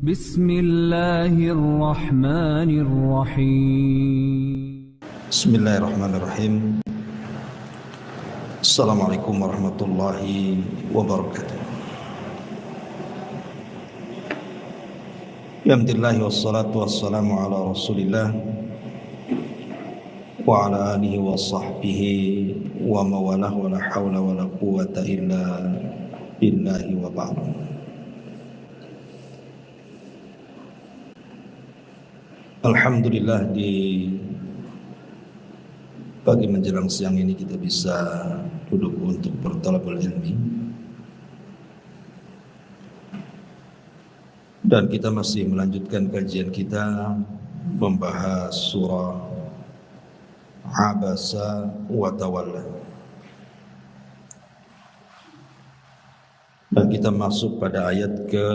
Bismillahirrahmanirrahim. Bismillahirrahmanirrahim. Assalamualaikum warahmatullahi wabarakatuh. Alhamdulillah wassalatu wassalamu ala Rasulillah wa ala alihi wa sahbihi wa mawalah wa la hawla wa la quwwata illa billahi wa ba'd. Alhamdulillah, di pagi menjelang siang ini kita bisa duduk untuk bertalabul ilmi, dan kita masih melanjutkan kajian kita membahas surah Abasa wa Tawalla, dan kita masuk pada ayat ke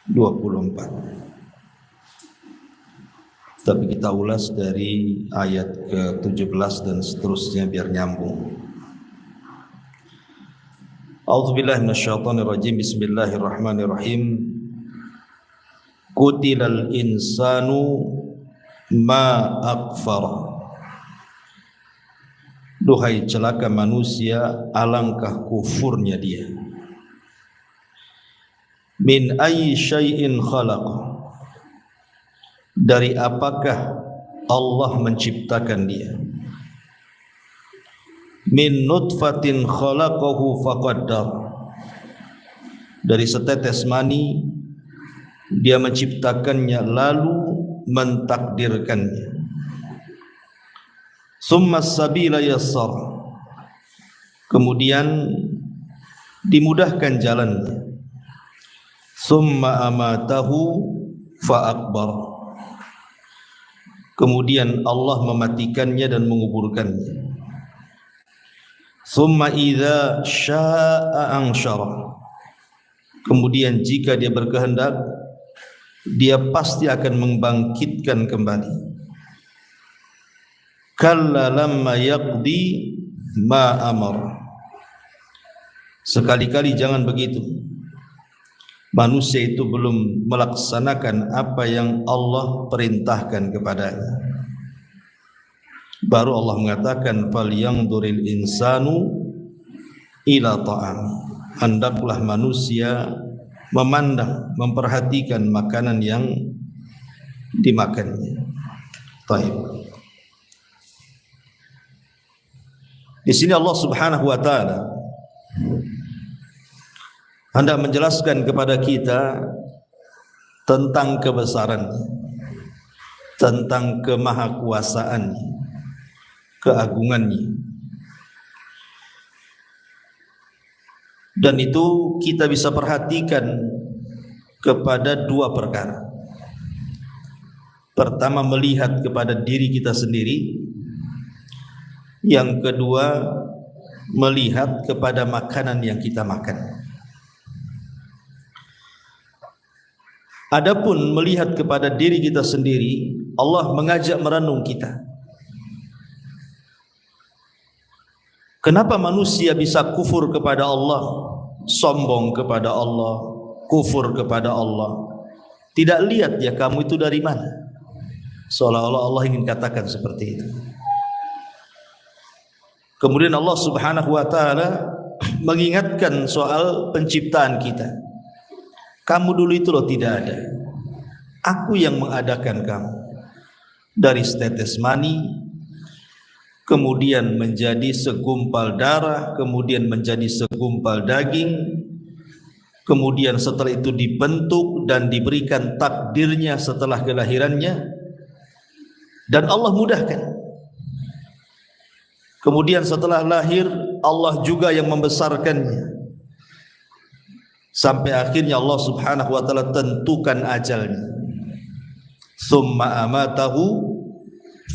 24. Tapi kita ulas dari ayat ke-17 dan seterusnya biar nyambung. A'udzubillahi minasyaitonirrajim. Bismillahirrahmanirrahim. Qutilal insanu ma akfara. Duhai celaka manusia, alangkah kufurnya dia. Min ayyi syai'in khalaqa. Dari apakah Allah menciptakan dia? Min nutfatin khalaqahu faqaddar. Dari setetes mani dia menciptakannya lalu mentakdirkannya. Summa sabila yassar. Kemudian dimudahkan jalannya. Summa amatahu fa akbar. Kemudian Allah mematikannya dan menguburkannya. Summa idza syaa'a ansyara. Kemudian jika dia berkehendak, dia pasti akan membangkitkan kembali. Kalla lamma yaqdi ma amar. Sekali-kali jangan begitu. Manusia itu belum melaksanakan apa yang Allah perintahkan kepadanya. Baru Allah mengatakan falyanzuril insanu ila ta'am. Hendaklah manusia memandang, memperhatikan makanan yang dimakannya. Baik. Di sini Allah Subhanahu wa taala hendak menjelaskan kepada kita tentang kebesarannya, tentang kemahakuasaannya, keagungannya. Dan itu kita bisa perhatikan kepada dua perkara. Pertama, melihat kepada diri kita sendiri. Yang kedua, melihat kepada makanan yang kita makan. Adapun melihat kepada diri kita sendiri, Allah mengajak merenung kita. Kenapa manusia bisa kufur kepada Allah, sombong kepada Allah, kufur kepada Allah? Tidak lihat ya kamu itu dari mana? Seolah-olah Allah ingin katakan seperti itu. Kemudian Allah Subhanahu wa taala mengingatkan soal penciptaan kita. Kamu dulu itu loh tidak ada. Aku yang mengadakan kamu. Dari setetes mani, kemudian menjadi segumpal darah, kemudian menjadi segumpal daging, kemudian setelah itu dibentuk dan diberikan takdirnya setelah kelahirannya, dan Allah mudahkan. Kemudian setelah lahir, Allah juga yang membesarkannya. Sampai akhirnya Allah Subhanahu wa taala tentukan ajalnya. Summa amatahu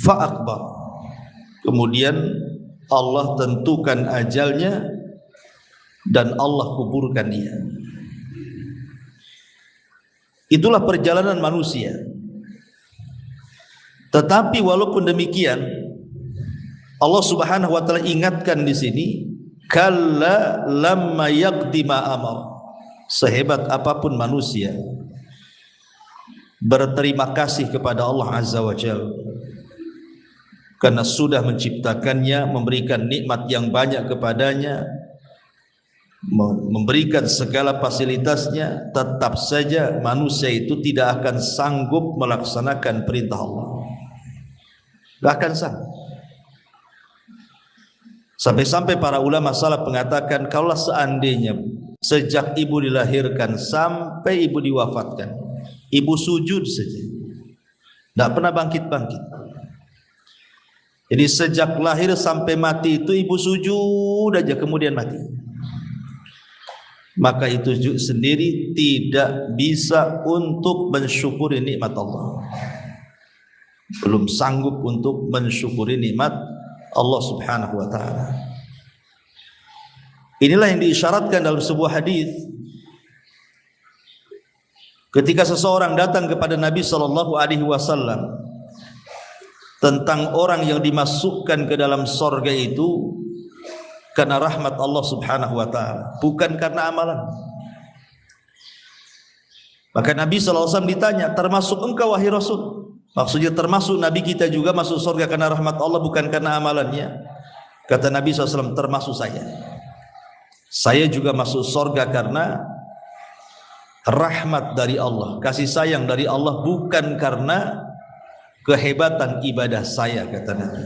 fa akbar. Kemudian Allah tentukan ajalnya dan Allah kuburkan dia. Itulah perjalanan manusia. Tetapi walaupun demikian, Allah Subhanahu wa taala ingatkan di sini, kalla lamma yaqdi ma amar. sehebat apapun manusia, berterima kasih kepada Allah Azza wa Jalla karena sudah menciptakannya, memberikan nikmat yang banyak kepadanya, memberikan segala fasilitasnya, tetap saja manusia itu tidak akan sanggup melaksanakan perintah Allah. Tidak akan sanggup. Sampai-sampai para ulama salaf mengatakan, kalau seandainya sejak ibu dilahirkan sampai ibu diwafatkan, ibu sujud saja, tidak pernah bangkit-bangkit. Jadi sejak lahir sampai mati itu ibu sujud aja kemudian mati. Maka itu sendiri tidak bisa untuk mensyukuri nikmat Allah. Belum sanggup untuk mensyukuri nikmat Allah Subhanahu wa taala. Inilah yang diisyaratkan dalam sebuah hadis. Ketika seseorang datang kepada Nabi sallallahu alaihi wasallam tentang orang yang dimasukkan ke dalam sorga itu karena rahmat Allah Subhanahu wa taala, bukan karena amalan. Maka Nabi sallallahu alaihi wasallam ditanya, termasuk engkau wahai Rasul? Maksudnya termasuk Nabi kita juga masuk surga karena rahmat Allah, bukan karena amalannya. Kata Nabi SAW, termasuk saya. Saya juga masuk surga karena rahmat dari Allah, kasih sayang dari Allah, bukan karena kehebatan ibadah saya, kata Nabi.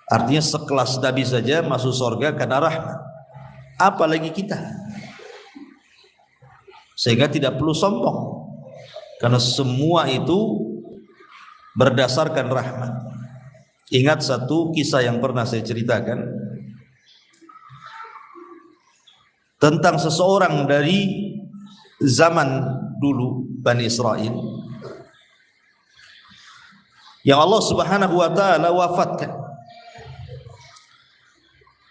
Artinya sekelas Nabi saja masuk surga karena rahmat, apalagi kita. Sehingga tidak perlu sombong, karena semua itu berdasarkan rahmat. Ingat satu kisah yang pernah saya ceritakan tentang seseorang dari zaman dulu Bani Israel yang Allah Subhanahu wa taala wafatkan.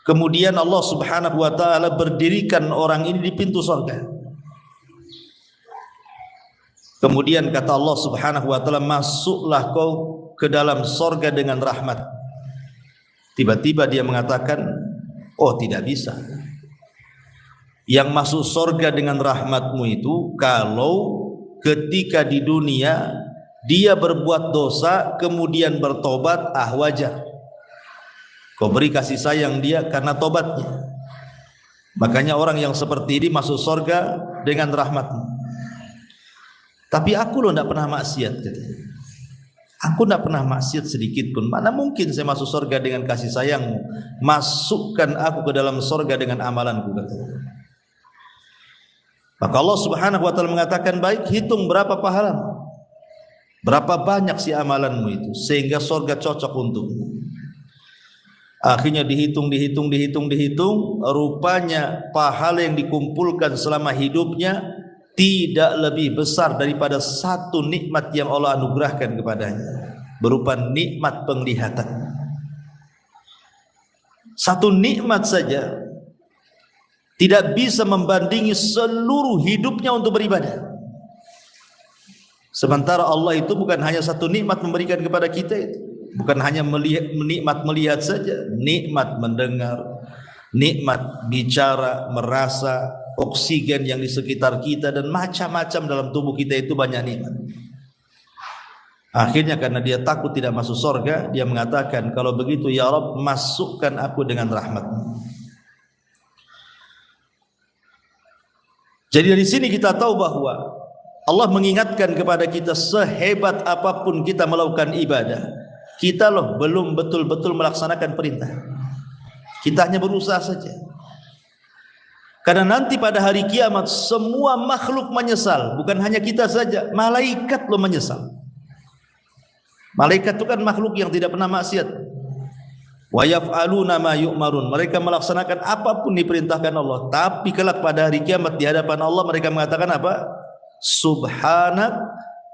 Kemudian Allah Subhanahu wa taala berdirikan orang ini di pintu surga. Kemudian kata Allah Subhanahu wa taala, masuklah kau ke dalam surga dengan rahmat. Tiba-tiba dia mengatakan, oh tidak bisa. Yang masuk surga dengan rahmatmu itu kalau ketika di dunia dia berbuat dosa kemudian bertobat, wajar. Kau beri kasih sayang dia karena tobatnya. Makanya orang yang seperti ini masuk surga dengan rahmatmu. Tapi aku loh tidak pernah maksiat, katanya. Aku tidak pernah maksiat sedikit pun. Mana mungkin saya masuk surga dengan kasih sayangmu? Masukkan aku ke dalam surga dengan amalanku, katanya. Maka Allah Subhanahu wa taala mengatakan, baik, hitung berapa pahalamu, berapa banyak si amalanmu itu, sehingga surga cocok untukmu. Akhirnya dihitung, rupanya pahala yang dikumpulkan selama hidupnya tidak lebih besar daripada satu nikmat yang Allah anugerahkan kepadanya, berupa nikmat penglihatan. Satu nikmat saja tidak bisa membandingi seluruh hidupnya untuk beribadah. Sementara Allah itu bukan hanya satu nikmat memberikan kepada kita itu, bukan hanya nikmat melihat saja, nikmat mendengar, nikmat bicara, merasa, oksigen yang di sekitar kita, dan macam-macam dalam tubuh kita itu banyak nikmat. Akhirnya karena dia takut tidak masuk surga, dia mengatakan, kalau begitu ya Rabb, masukkan aku dengan rahmat-Mu. Jadi dari sini kita tahu bahwa Allah mengingatkan kepada kita, sehebat apapun kita melakukan ibadah, kita loh belum betul-betul melaksanakan perintah. Kita hanya berusaha saja. Karena nanti pada hari kiamat semua makhluk menyesal, bukan hanya kita saja, malaikat loh menyesal. Malaikat itu kan makhluk yang tidak pernah maksiat. Wa yaf'aluna ma yu'marun, mereka melaksanakan apapun diperintahkan Allah. Tapi kelak pada hari kiamat di hadapan Allah mereka mengatakan apa? Subhanak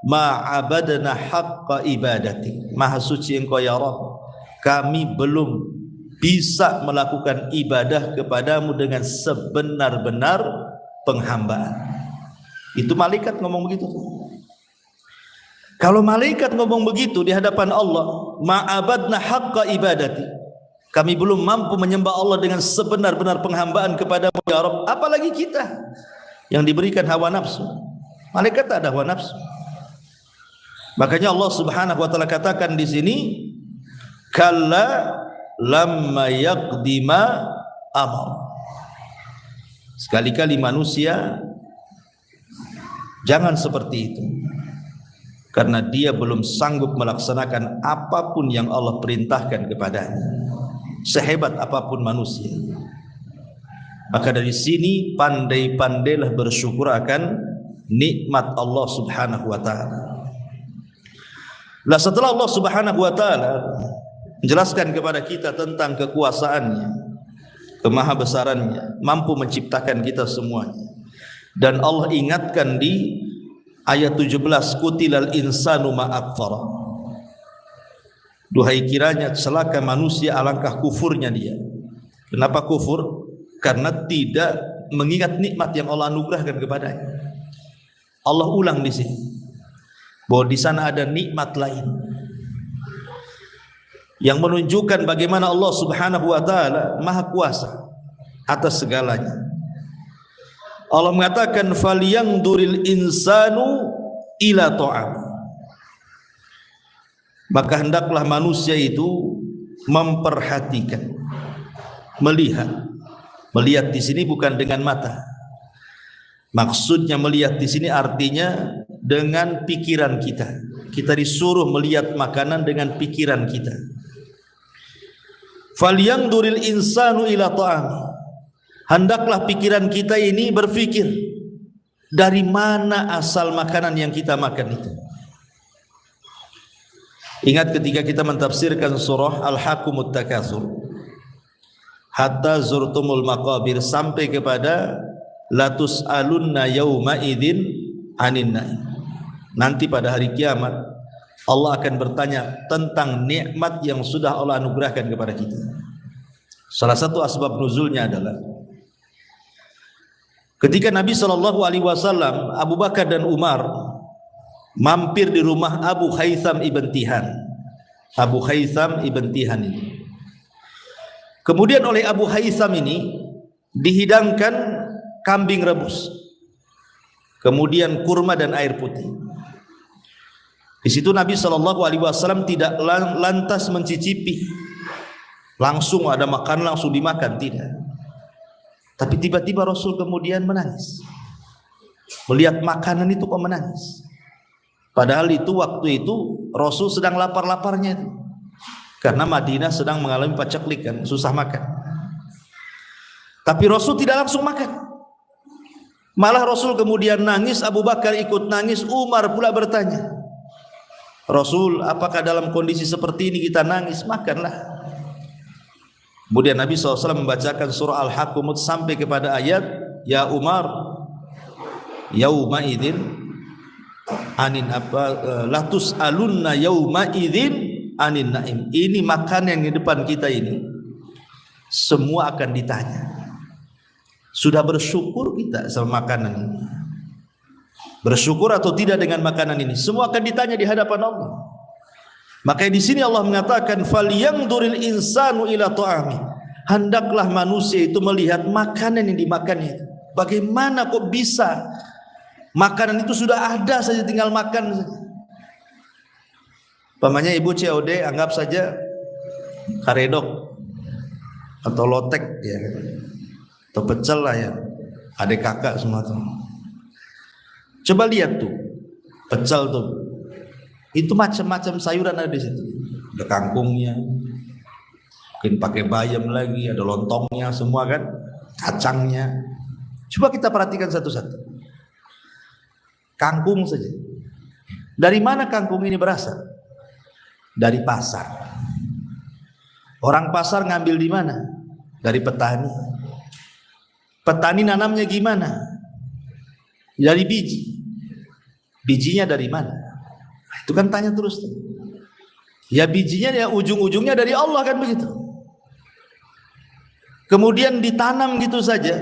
ma abadna haqqa ibadati. Maha suci Engkau ya Rabb, kami belum bisa melakukan ibadah kepadamu dengan sebenar-benar penghambaan. Itu malaikat ngomong begitu. Kalau malaikat ngomong begitu di hadapan Allah, ma'abadna haqqa ibadati, Kami belum mampu menyembah Allah dengan sebenar-benar penghambaan kepada-Mu ya Rabb, apalagi kita yang diberikan hawa nafsu. Malaikat tak ada hawa nafsu. Makanya Allah Subhanahu wa taala katakan di sini, kalla lamma yaqdi ma amar. Sekali-kali manusia jangan seperti itu, karena dia belum sanggup melaksanakan apapun yang Allah perintahkan kepadanya, sehebat apapun manusia. Maka dari sini pandai-pandailah bersyukur akan nikmat Allah Subhanahu wa taala. Nah, setelah Allah Subhanahu wa taala menjelaskan kepada kita tentang kekuasaannya, kemahabesarannya, mampu menciptakan kita semuanya, dan Allah ingatkan di ayat 17, kutilal insanu ma akfara. Duhai kiranya celaka manusia, alangkah kufurnya dia. Kenapa kufur? Karena tidak mengingat nikmat yang Allah anugerahkan kepadanya. Allah ulang di sini bahwa di sana ada nikmat lain yang menunjukkan bagaimana Allah Subhanahu wa taala Maha Kuasa atas segalanya. Allah mengatakan falyanzuril insanu ila ta'am. Maka hendaklah manusia itu memperhatikan, melihat. Melihat di sini bukan dengan mata. Maksudnya melihat di sini artinya dengan pikiran kita. Kita disuruh melihat makanan dengan pikiran kita. Falyanzuril insanu ila ta'ami. Hendaklah pikiran kita ini berpikir dari mana asal makanan yang kita makan itu. Ingat ketika kita mentafsirkan surah Al-Hakumut Takatsur, hatta zurtumul maqabir, sampai kepada latus alunna yauma idzin anin naim. Nanti pada hari kiamat Allah akan bertanya tentang nikmat yang sudah Allah anugerahkan kepada kita. Salah satu asbab nuzulnya adalah ketika Nabi SAW, Abu Bakar dan Umar mampir di rumah Abu Haytham ibn Tihan. Abu Haytham ibn Tihan ini. Kemudian oleh Abu Haytham ini dihidangkan kambing rebus, kemudian kurma dan air putih. Di situ Nabi SAW tidak lantas mencicipi, langsung ada makan langsung dimakan, tidak. Tapi tiba-tiba Rasul kemudian menangis. Melihat makanan itu kok menangis. Padahal itu waktu itu Rasul sedang lapar-laparnya itu. Karena Madinah sedang mengalami paceklik, susah makan. Tapi Rasul tidak langsung makan. Malah Rasul kemudian nangis, Abu Bakar ikut nangis, Umar pula bertanya, Rasul, apakah dalam kondisi seperti ini kita nangis? Makanlah. Kemudian Nabi SAW membacakan surah Al-Hakumut sampai kepada ayat, ya Umar, yauma idzin anin latus alunna yauma idzin anin naim. Ini makan yang di depan kita ini semua akan ditanya. Sudah bersyukur kita sama makanan ini? Bersyukur atau tidak dengan makanan ini? Semua akan ditanya di hadapan Allah. Maka di sini Allah mengatakan falyanzuril insanu ila ta'ami. Hendaklah manusia itu melihat makanan yang dimakannya itu. Bagaimana kok bisa makanan itu sudah ada saja tinggal makan saja. Pamannya ibu COD, anggap saja karedok atau lotek ya, atau pecel lah ya, adik kakak semua tuh. Coba lihat tuh pecel tuh, itu macam-macam sayuran ada di situ. Ada kangkungnya, mungkin pakai bayam lagi, ada lontongnya semua kan, kacangnya. Coba kita perhatikan satu-satu. Kangkung saja. Dari mana kangkung ini berasal? Dari pasar. Orang pasar ngambil di mana? Dari petani. Petani nanamnya gimana? Dari biji. Bijinya dari mana? Nah, itu kan tanya terus. Ya bijinya ya ujung-ujungnya dari Allah kan begitu. Kemudian ditanam gitu saja.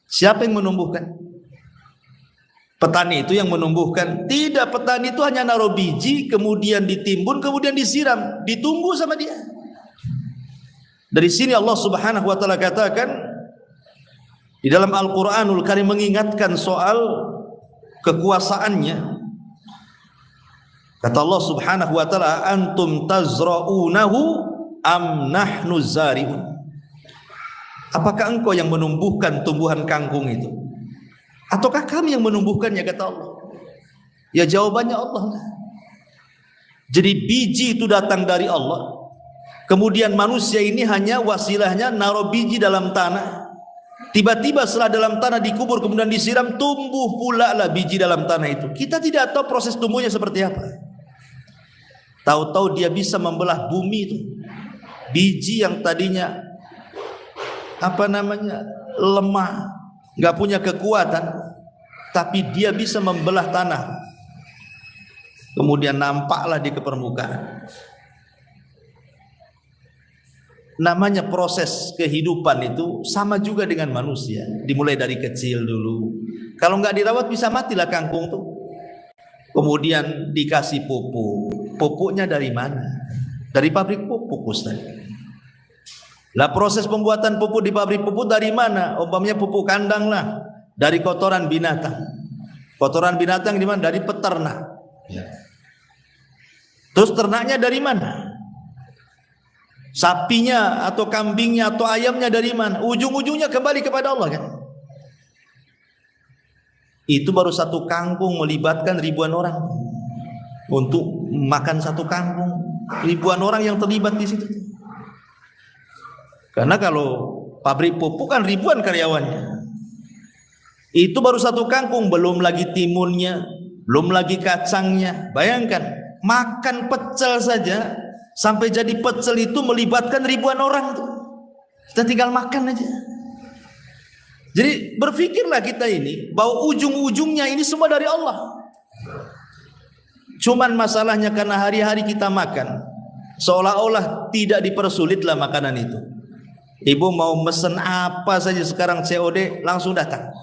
Siapa yang menumbuhkan? Petani itu yang menumbuhkan. Tidak, petani itu hanya naruh biji, kemudian ditimbun, kemudian disiram, ditunggu sama dia. Dari sini Allah Subhanahu wa taala katakan di dalam Al-Qur'anul Karim mengingatkan soal kekuasaannya. Kata Allah Subhanahu wa taala, antum tazra'unahu am nahnu zari'un. Apakah engkau yang menumbuhkan tumbuhan kangkung itu, ataukah kami yang menumbuhkannya? Kata Allah. Ya, jawabannya Allah. Jadi biji itu datang dari Allah. Kemudian manusia ini hanya wasilahnya naruh biji dalam tanah. Tiba-tiba setelah dalam tanah dikubur kemudian disiram, tumbuh pula lah biji dalam tanah itu. Kita tidak tahu proses tumbuhnya seperti apa. Tahu-tahu dia bisa membelah bumi itu. Biji yang tadinya lemah, nggak punya kekuatan, tapi dia bisa membelah tanah. Kemudian nampaklah di permukaan. Namanya proses kehidupan itu sama juga dengan manusia. Dimulai dari kecil dulu. Kalau nggak dirawat bisa matilah kangkung tuh. Kemudian dikasih pupuk. Pupuknya dari mana? Dari pabrik pupuk, Ustaz. Lah proses pembuatan pupuk di pabrik pupuk dari mana? Umpamanya pupuk kandang lah, dari kotoran binatang. Kotoran binatang di mana? Dari peternak. Terus ternaknya dari mana? Sapinya atau kambingnya atau ayamnya dari mana? Ujung-ujungnya kembali kepada Allah kan? Itu baru satu kangkung melibatkan ribuan orang. Untuk makan satu kangkung, ribuan orang yang terlibat di situ. Karena kalau pabrik pupuk kan ribuan karyawannya. Itu baru satu kangkung, belum lagi timunnya, belum lagi kacangnya. Bayangkan, makan pecel saja sampai jadi pecel itu melibatkan ribuan orang tuh. Kita tinggal makan aja. Jadi berpikirlah kita ini bahwa ujung-ujungnya ini semua dari Allah. Cuman masalahnya karena hari-hari kita makan seolah-olah tidak dipersulitlah makanan itu. Ibu mau mesen apa saja sekarang COD langsung datang.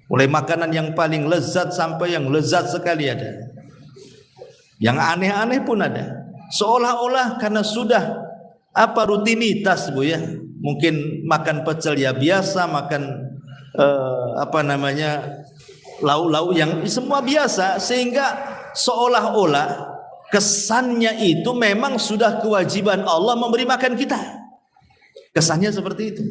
Mulai makanan yang paling lezat sampai yang lezat sekali ada. Yang aneh-aneh pun ada. Seolah-olah karena sudah rutinitas Bu ya. Mungkin makan pecel ya biasa, makan lauk-lauk yang semua biasa, sehingga seolah-olah kesannya itu memang sudah kewajiban Allah memberi makan kita. Kesannya seperti itu.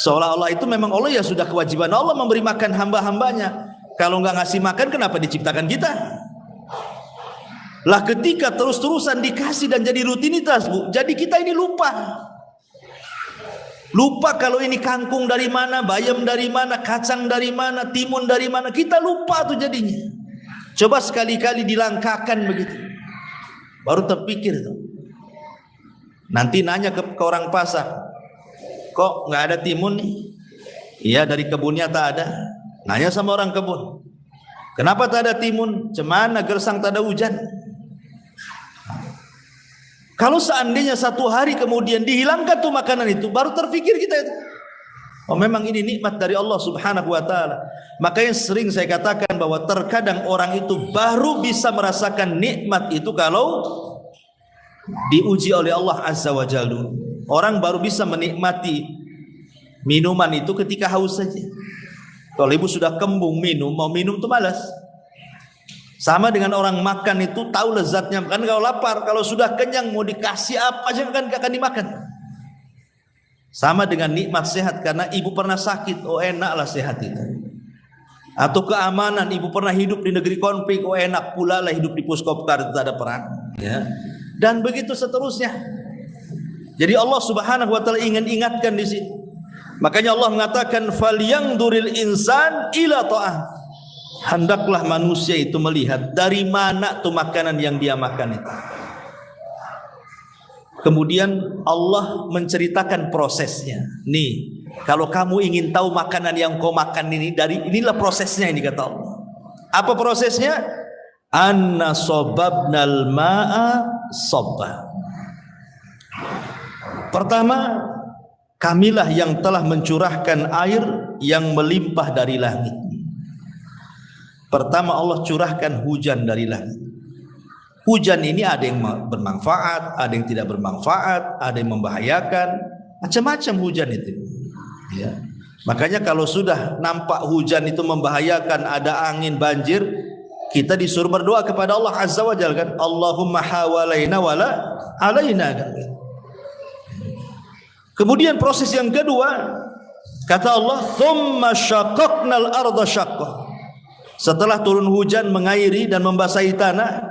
Seolah-olah itu memang Allah ya sudah kewajiban Allah memberi makan hamba-hambanya. Kalau nggak ngasih makan kenapa diciptakan kita? Lah ketika terus-terusan dikasih dan jadi rutinitas Bu, jadi kita ini lupa. Lupa kalau ini kangkung dari mana, bayam dari mana, kacang dari mana, timun dari mana. Kita lupa tuh jadinya. Coba sekali-kali dilangkakan begitu, baru terpikir tuh. Nanti nanya ke orang pasar, kok nggak ada timun nih? Iya, dari kebunnya tak ada. Nanya sama orang kebun, kenapa tak ada timun? Cemana gersang tak ada hujan. Kalau seandainya satu hari kemudian dihilangkan tuh makanan itu, baru terpikir kita itu. Oh memang ini nikmat dari Allah Subhanahu wa ta'ala. Makanya sering saya katakan bahwa terkadang orang itu baru bisa merasakan nikmat itu kalau diuji oleh Allah Azza wa Jalla. Orang baru bisa menikmati minuman itu ketika haus saja. Kalau ibu sudah kembung minum, mau minum tuh malas. Sama dengan orang makan itu tahu lezatnya. Kan kalau lapar, kalau sudah kenyang mau dikasih apa aja kan gak akan dimakan. Sama dengan nikmat sehat, karena ibu pernah sakit, oh enaklah sehat itu. Atau keamanan, ibu pernah hidup di negeri konflik, oh enak pula lah hidup di Puskopkar, tak ada perang, ya. Dan begitu seterusnya. Jadi Allah Subhanahu wa taala ingin ingatkan di sini. Makanya Allah mengatakan falyangduril insan ila ta'am. Hendaklah manusia itu melihat dari mana tuh makanan yang dia makan itu. Kemudian Allah menceritakan prosesnya. Nih, kalau kamu ingin tahu makanan yang kau makan ini, dari inilah prosesnya ini kata Allah. Apa prosesnya? Anna sobabnal ma'a sobba. Pertama, kamilah yang telah mencurahkan air yang melimpah dari langit. Pertama Allah curahkan hujan dari langit. Hujan ini ada yang bermanfaat, ada yang tidak bermanfaat, ada yang membahayakan, macam-macam hujan itu. Ya. Makanya kalau sudah nampak hujan itu membahayakan, ada angin, banjir, kita disuruh berdoa kepada Allah Azza wa Jalla kan, Allahumma hawalaina wala alaina kan. Kemudian proses yang kedua, kata Allah, thumma syaqqaqnal arda syaqqa. Setelah turun hujan mengairi dan membasahi tanah,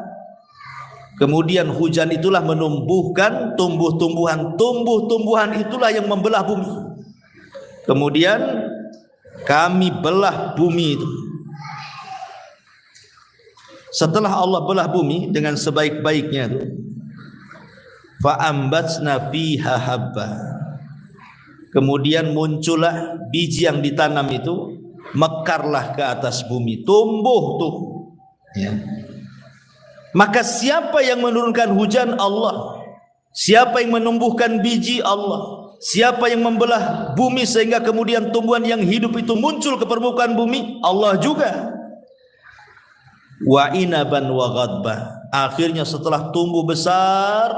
kemudian hujan itulah menumbuhkan tumbuh-tumbuhan. Tumbuh-tumbuhan itulah yang membelah bumi. Kemudian kami belah bumi itu. Setelah Allah belah bumi dengan sebaik-baiknya itu, fa'ambatsna fiha habba. Kemudian muncullah biji yang ditanam itu, mekarlah ke atas bumi, tumbuh tuh. Ya. Maka siapa yang menurunkan hujan? Allah. Siapa yang menumbuhkan biji? Allah. Siapa yang membelah bumi sehingga kemudian tumbuhan yang hidup itu muncul ke permukaan bumi? Allah juga. Wa inaban wa ghadbah. Akhirnya setelah tumbuh besar,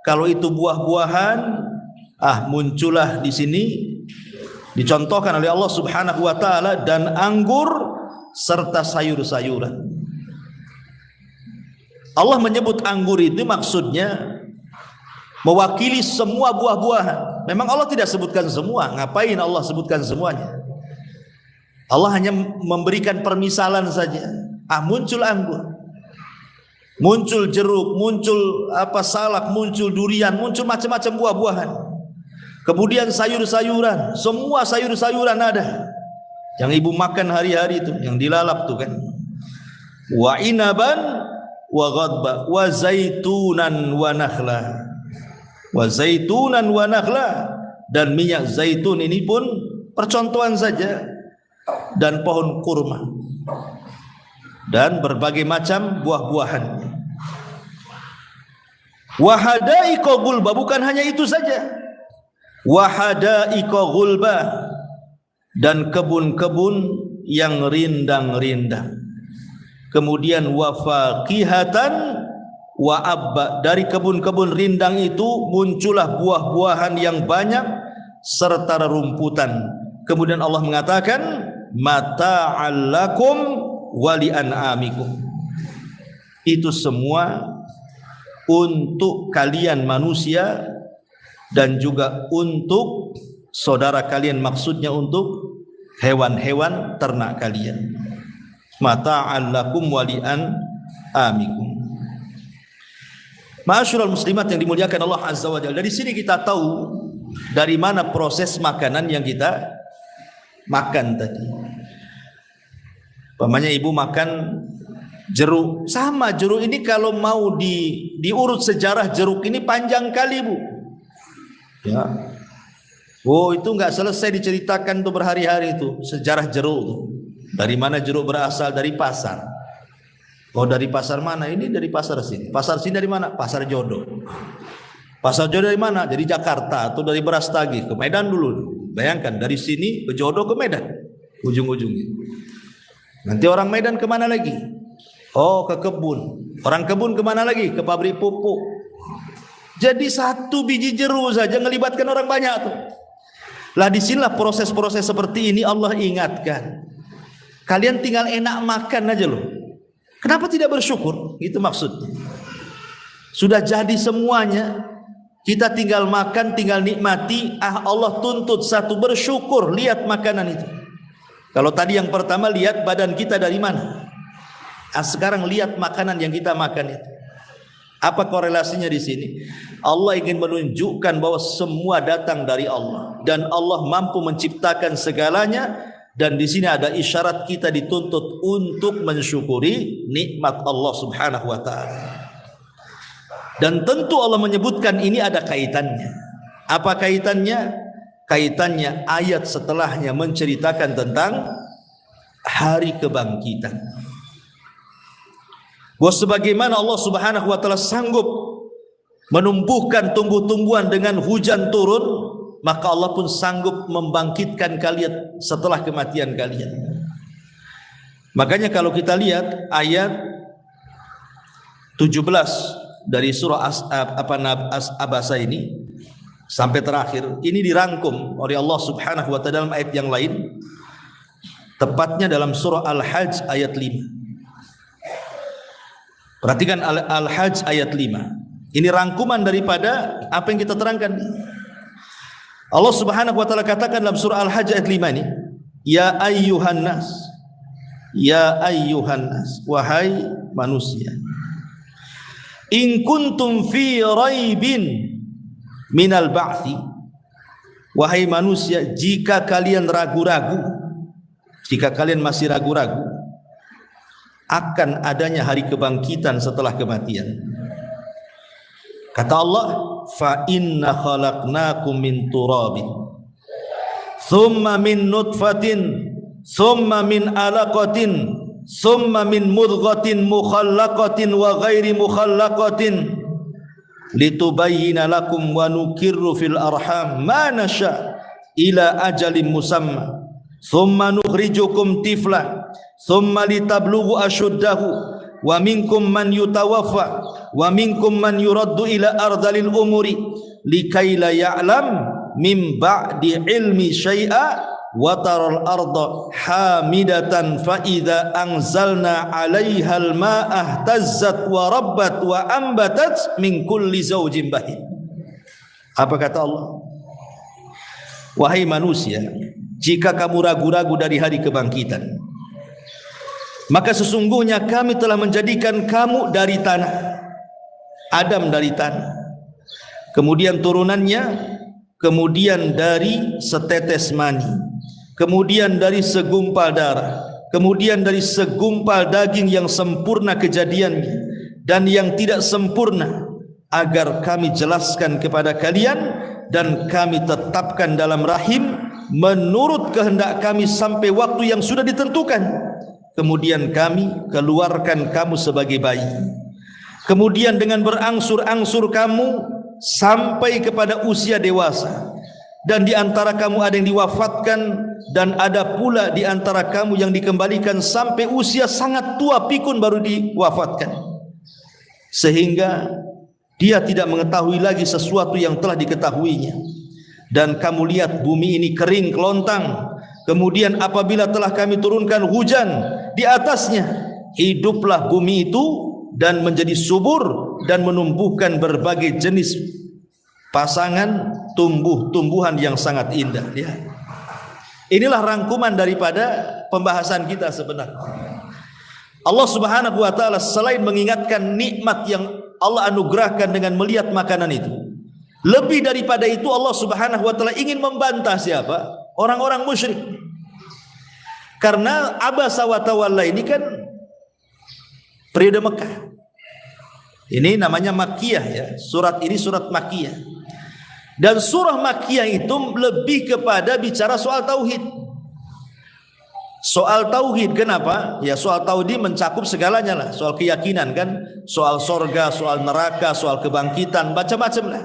kalau itu buah-buahan, muncullah di sini dicontohkan oleh Allah Subhanahu wa taala, dan anggur serta sayur-sayuran. Allah menyebut anggur itu maksudnya mewakili semua buah-buahan. Memang Allah tidak sebutkan semua. Ngapain Allah sebutkan semuanya? Allah hanya memberikan permisalan saja. Muncul anggur, muncul jeruk, muncul salak, muncul durian, muncul macam-macam buah-buahan. Kemudian sayur-sayuran, semua sayur-sayuran ada. Yang ibu makan hari-hari itu, yang dilalap tuh kan. Wa inaban wa ghadba wa zaitunan wa nakhla. Wa zaitunan wa nakhla, dan minyak zaitun ini pun percontohan saja, dan pohon kurma dan berbagai macam buah-buahan. Wa hadaiqa gulba, bukan hanya itu saja. Wa hadaiqa gulba, dan kebun-kebun yang rindang-rindang. Kemudian wa faqihatan wa abba, dari kebun-kebun rindang itu muncullah buah-buahan yang banyak serta rerumputan. Kemudian Allah mengatakan mata'al lakum wa li an'amikum. Itu semua untuk kalian manusia dan juga untuk saudara kalian, maksudnya untuk hewan-hewan ternak kalian. Mata'al lakum wa li an'amikum. Ma'asyiral muslimat yang dimuliakan Allah Azza wa Jalla, dari sini kita tahu dari mana proses makanan yang kita makan tadi. Pamannya ibu makan jeruk, sama jeruk ini kalau mau diurut sejarah jeruk ini panjang kali bu. Ya, itu nggak selesai diceritakan tuh berhari-hari itu sejarah jeruk tuh. Dari mana jeruk berasal? Dari pasar. Dari pasar mana? Ini dari pasar sini. Pasar sini dari mana? Pasar Jodoh. Pasar Jodoh dari mana? Dari Jakarta atau dari Brastagi ke Medan dulu. Bayangkan dari sini ke Jodoh ke Medan, ujung-ujungnya. Nanti orang Medan kemana lagi? Ke kebun. Orang kebun kemana lagi? Ke pabrik pupuk. Jadi satu biji jeruk saja ngelibatkan orang banyak tuh. Lah disinilah proses-proses seperti ini Allah ingatkan. Kalian tinggal enak makan aja loh. Kenapa tidak bersyukur? Itu maksudnya. Sudah jadi semuanya, kita tinggal makan, tinggal nikmati. Allah tuntut satu, bersyukur. Lihat makanan itu. Kalau tadi yang pertama lihat badan kita dari mana, sekarang lihat makanan yang kita makan itu. Apa korelasinya di sini? Allah ingin menunjukkan bahwa semua datang dari Allah dan Allah mampu menciptakan segalanya, dan di sini ada isyarat kita dituntut untuk mensyukuri nikmat Allah Subhanahu wa taala. Dan tentu Allah menyebutkan ini ada kaitannya. Apa kaitannya? Kaitannya ayat setelahnya menceritakan tentang hari kebangkitan. Bahwa sebagaimana Allah Subhanahu wa taala sanggup menumbuhkan tumbuh-tumbuhan dengan hujan turun, maka Allah pun sanggup membangkitkan kalian setelah kematian kalian. Makanya kalau kita lihat ayat 17 dari surah Abasa ini sampai terakhir ini dirangkum oleh Allah Subhanahu wa taala dalam ayat yang lain, tepatnya dalam surah Al-Hajj ayat 5. Perhatikan Al-Hajj ayat 5. Ini rangkuman daripada apa yang kita terangkan. Allah Subhanahu wa taala katakan dalam surah Al-Hajj ayat 5 ini, ya ayyuhan nas, ya ayyuhan nas, wahai manusia, in kuntum fi raibin minal ba'thi, wahai manusia, jika kalian ragu-ragu, jika kalian masih ragu-ragu akan adanya hari kebangkitan setelah kematian. Kata Allah, fa inna khalaqnakum min turabin thumma min nutfatin thumma min alaqatin thumma min mudghatin mukhallaqatin wa ghairi mukhallaqatin litubayyina lakum wa nukirru fil arham ma nasha ila ajalin musamma thumma nukhrijukum tifla thumma litablughu ashuddahu wa minkum man yutawaffa wa minkum man yuraddu ila ardalil umuri likai la ya'lam min ba'di ilmi syai'a wa taral arda hamidatan fa idza anzalna 'alaihal ma'a ihtazzat wa rabbat wa ambatat min kulli zawjin bahij. Apa kata Allah? Wahai manusia, jika kamu ragu-ragu dari hari kebangkitan, maka sesungguhnya kami telah menjadikan kamu dari tanah, Adam dari tanah, kemudian turunannya, kemudian dari setetes mani, kemudian dari segumpal darah, kemudian dari segumpal daging yang sempurna kejadiannya dan yang tidak sempurna, agar kami jelaskan kepada kalian dan kami tetapkan dalam rahim menurut kehendak kami sampai waktu yang sudah ditentukan. Kemudian kami keluarkan kamu sebagai bayi. Kemudian dengan berangsur-angsur kamu sampai kepada usia dewasa. Dan di antara kamu ada yang diwafatkan, dan ada pula di antara kamu yang dikembalikan sampai usia sangat tua pikun baru diwafatkan. Sehingga dia tidak mengetahui lagi sesuatu yang telah diketahuinya. Dan kamu lihat bumi ini kering kelontang. Kemudian apabila telah kami turunkan hujan di atasnya, hiduplah bumi itu dan menjadi subur dan menumbuhkan berbagai jenis pasangan tumbuh-tumbuhan yang sangat indah. Ya. Inilah rangkuman daripada pembahasan kita sebenarnya. Allah Subhanahu wa taala selain mengingatkan nikmat yang Allah anugerahkan dengan melihat makanan itu, lebih daripada itu Allah Subhanahu wa taala ingin membantah siapa? Orang-orang musyrik. Karena Abasa wa Tawalla ini kan periode Mekah. Ini namanya Makkiyah ya. Surat ini surat Makkiyah. Dan surah Makkiyah itu lebih kepada bicara soal tauhid. Soal tauhid, kenapa? Ya soal tauhid mencakup segalanya lah. Soal keyakinan kan, soal sorga, soal neraka, soal kebangkitan, macam-macam lah.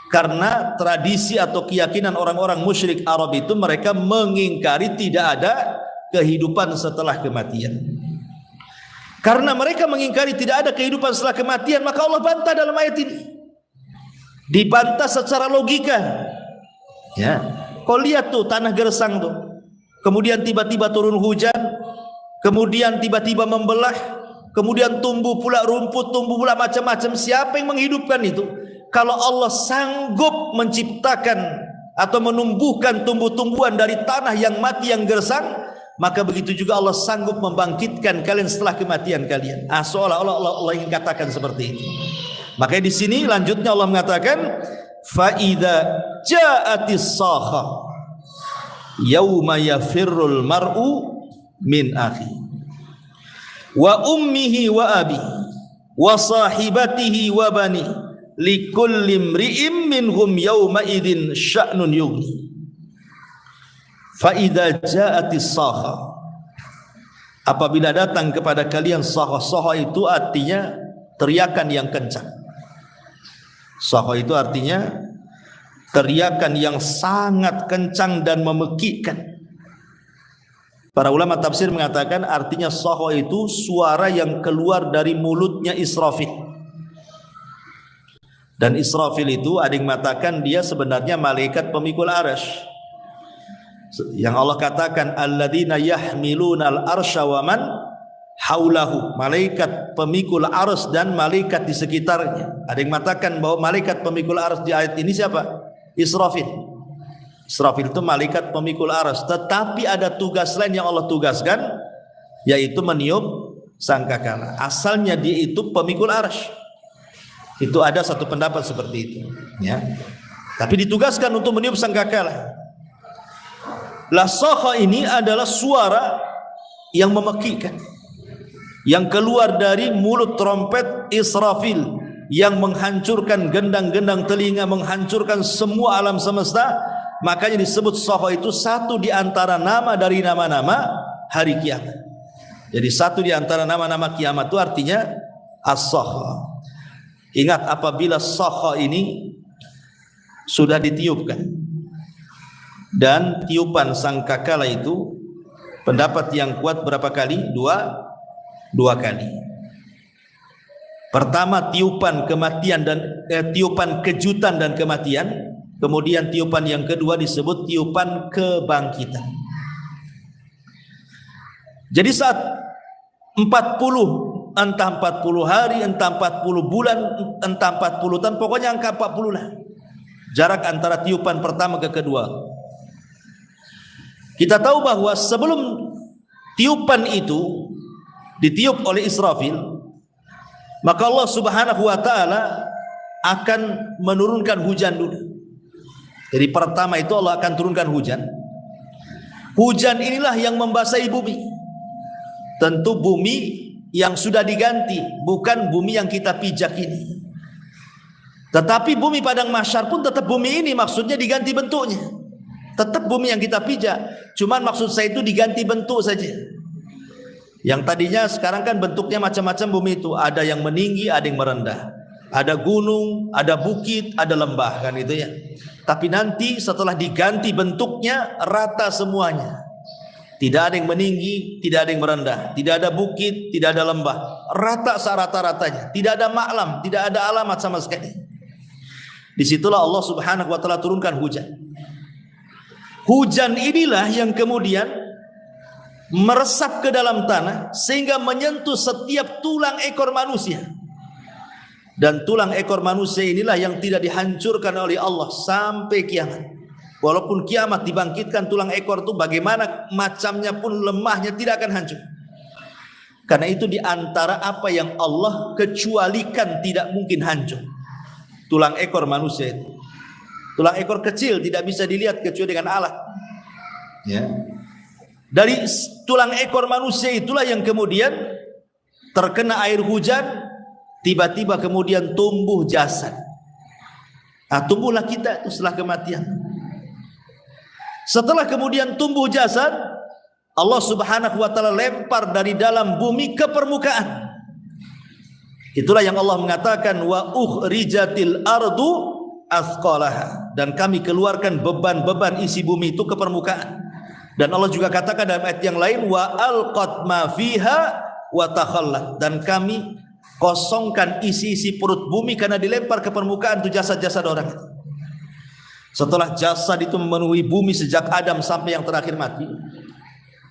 Karena tradisi atau keyakinan orang-orang musyrik Arab itu, mereka mengingkari tidak ada kehidupan setelah kematian. Karena mereka mengingkari tidak ada kehidupan setelah kematian, maka Allah bantah dalam ayat ini. Dibantah secara logika. Ya, kau lihat tuh tanah gersang tuh. Kemudian tiba-tiba turun hujan, kemudian tiba-tiba membelah, kemudian tumbuh pula rumput, tumbuh pula macam-macam. Siapa yang menghidupkan itu? Kalau Allah sanggup menciptakan atau menumbuhkan tumbuh-tumbuhan dari tanah yang mati yang gersang, maka begitu juga Allah sanggup membangkitkan kalian setelah kematian kalian. Seolah-olah Allah ingin katakan seperti itu. Makanya di sini lanjutnya Allah mengatakan, fa idza ja'atis sakha yauma yafirrul mar'u min akhi wa ummihi wa abi wa sahibatihi wa bani likulli imri'in minhum yawma idzin sya'nun yughni. Fa idza ja'atis sakha, apabila datang kepada kalian sakha. Sakha itu artinya teriakan yang kencang. Sakha itu artinya teriakan yang sangat kencang dan memekikkan. Para ulama tafsir mengatakan artinya sakha itu suara yang keluar dari mulutnya Israfil. Dan Israfil itu ada yang mengatakan dia sebenarnya malaikat pemikul arsy. Yang Allah katakan alladzina yahmilunal arsya wa man haulahu, malaikat pemikul arsy dan malaikat di sekitarnya. Ada yang mengatakan bahwa malaikat pemikul arsy di ayat ini siapa? Israfil. Israfil itu malaikat pemikul arsy, tetapi ada tugas lain yang Allah tugaskan, yaitu meniup sangkakala. Asalnya dia itu pemikul arsy. Itu ada satu pendapat seperti itu, ya. Tapi ditugaskan untuk meniup sangkakala. La sakha ini adalah suara yang memekikkan, yang keluar dari mulut trompet Israfil, yang menghancurkan gendang-gendang telinga, menghancurkan semua alam semesta. Makanya disebut sakha itu satu di antara nama dari nama-nama hari kiamat. Jadi satu di antara nama-nama kiamat itu artinya as-sakha. Ingat, apabila sakha ini sudah ditiupkan, dan tiupan sangkakala itu pendapat yang kuat berapa kali? Dua kali. Pertama tiupan kematian dan tiupan kejutan dan kematian. Kemudian tiupan yang kedua disebut tiupan kebangkitan. Jadi saat 40, entah 40 hari, entah 40 bulan, entah 40 tahun, pokoknya angka 40 lah jarak antara tiupan pertama ke kedua. Kita tahu bahwa sebelum tiupan itu ditiup oleh Israfil, maka Allah Subhanahu wa taala akan menurunkan hujan dulu. Jadi pertama itu Allah akan turunkan hujan. Hujan inilah yang membasahi bumi. Tentu bumi yang sudah diganti, bukan bumi yang kita pijak ini. Tetapi bumi padang mahsyar pun tetap bumi ini, maksudnya diganti bentuknya. Tetap bumi yang kita pijak, cuman maksud saya itu diganti bentuk saja. Yang tadinya sekarang kan bentuknya macam-macam bumi itu, ada yang meninggi, ada yang merendah. Ada gunung, ada bukit, ada lembah, kan itu ya. Tapi nanti setelah diganti bentuknya rata semuanya. Tidak ada yang meninggi, tidak ada yang merendah, tidak ada bukit, tidak ada lembah. Rata serata-ratanya, tidak ada maklam, tidak ada alamat sama sekali. Disitulah Allah Subhanahu wa taala turunkan hujan. Hujan inilah yang kemudian meresap ke dalam tanah sehingga menyentuh setiap tulang ekor manusia. Dan tulang ekor manusia inilah yang tidak dihancurkan oleh Allah sampai kiamat. Walaupun kiamat dibangkitkan, tulang ekor itu bagaimana macamnya pun lemahnya tidak akan hancur. Karena itu di antara apa yang Allah kecualikan tidak mungkin hancur. Tulang ekor manusia itu. Tulang ekor kecil tidak bisa dilihat kecuali dengan alat. Ya. Dari tulang ekor manusia itulah yang kemudian terkena air hujan. Tiba-tiba kemudian tumbuh jasad. Nah, tumbuhlah kita itu setelah kematian. Setelah kemudian tumbuh jasad, Allah Subhanahu wa taala lempar dari dalam bumi ke permukaan. Itulah yang Allah mengatakan wa ukhrijatil ardu athqalaha, dan kami keluarkan beban-beban isi bumi itu ke permukaan. Dan Allah juga katakan dalam ayat yang lain wa alqat ma fiha wa takhallat, dan kami kosongkan isi-isi perut bumi karena dilempar ke permukaan itu jasad-jasad orang. Setelah jasad itu memenuhi bumi sejak Adam sampai yang terakhir mati,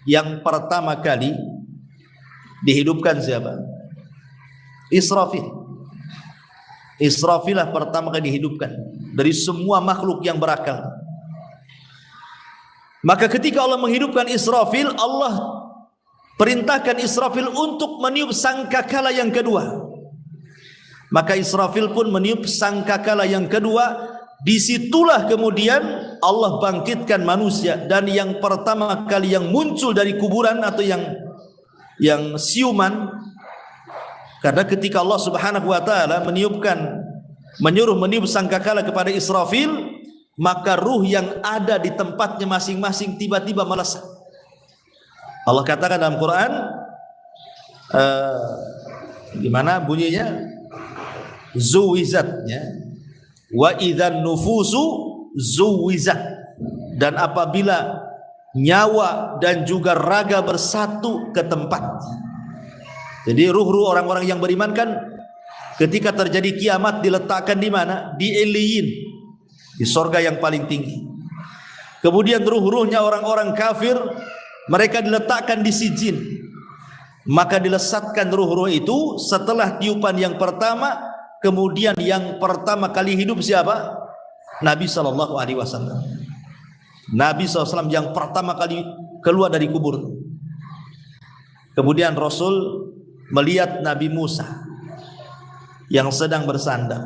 yang pertama kali dihidupkan siapa? Israfil. Israfil lah pertama kali dihidupkan dari semua makhluk yang berakal. Maka ketika Allah menghidupkan Israfil, Allah perintahkan Israfil untuk meniup sangkakala yang kedua. Maka Israfil pun meniup sangkakala yang kedua. Disitulah kemudian Allah bangkitkan manusia, dan yang pertama kali yang muncul dari kuburan atau yang siuman, karena ketika Allah Subhanahu wa taala menyuruh meniup sangkakala kepada Israfil, maka ruh yang ada di tempatnya masing-masing tiba-tiba melesat. Allah katakan dalam Quran, gimana bunyinya? Zuwizatnya, wa idzan nufusu zuwizat, dan apabila nyawa dan juga raga bersatu ke tempat. Jadi ruh-ruh orang-orang yang beriman kan ketika terjadi kiamat diletakkan di mana? Di Iliyin, di sorga yang paling tinggi. Kemudian ruh-ruhnya orang-orang kafir mereka diletakkan di Sijin. Maka dilesatkan ruh-ruh itu setelah tiupan yang pertama. Kemudian yang pertama kali hidup siapa? Nabi SAW. Nabi SAW yang pertama kali keluar dari kubur. Kemudian Rasul melihat Nabi Musa yang sedang bersandar.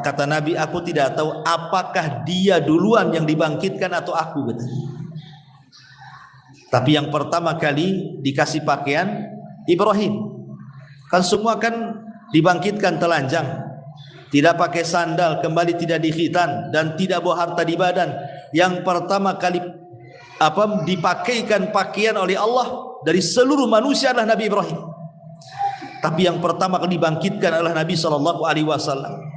Kata Nabi, aku tidak tahu apakah dia duluan yang dibangkitkan atau aku. Tapi yang pertama kali dikasih pakaian Ibrahim. Kan semua kan dibangkitkan telanjang, tidak pakai sandal, kembali tidak dikhitan dan tidak bawa harta di badan. Yang pertama kali dipakaikan pakaian oleh Allah dari seluruh manusia adalah Nabi Ibrahim. Tapi yang pertama kali dibangkitkan adalah Nabi SAW.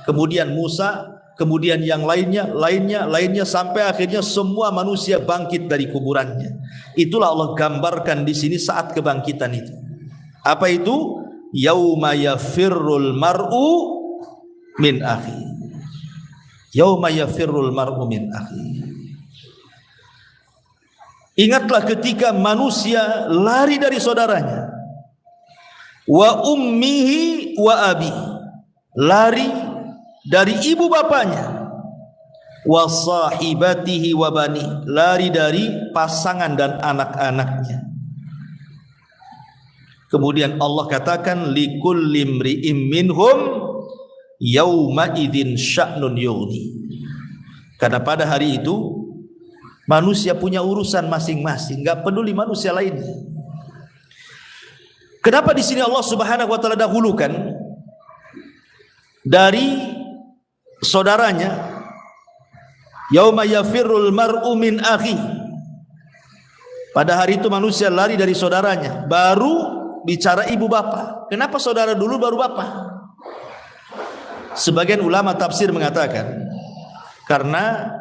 Kemudian Musa, kemudian yang lainnya sampai akhirnya semua manusia bangkit dari kuburannya. Itulah Allah gambarkan di sini saat kebangkitan itu. Apa itu? Yauma yafirrul mar'u min akhi. Yauma yafirrul mar'u min akhi. Ingatlah ketika manusia lari dari saudaranya. Wa ummihi wa abi, lari dari ibu bapanya. Wa sahibatihi wa bani, lari dari pasangan dan anak-anaknya. Kemudian Allah katakan likulli imri'im minhum yauma idzin sya'nun yughni. Karena pada hari itu manusia punya urusan masing-masing, enggak peduli manusia lainnya. Kenapa di sini Allah Subhanahu wa taala dahulukan dari saudaranya? Yauma yafirrul mar'u min akhi. Pada hari itu manusia lari dari saudaranya, baru bicara ibu bapa. Kenapa saudara dulu baru bapa? Sebagian ulama tafsir mengatakan karena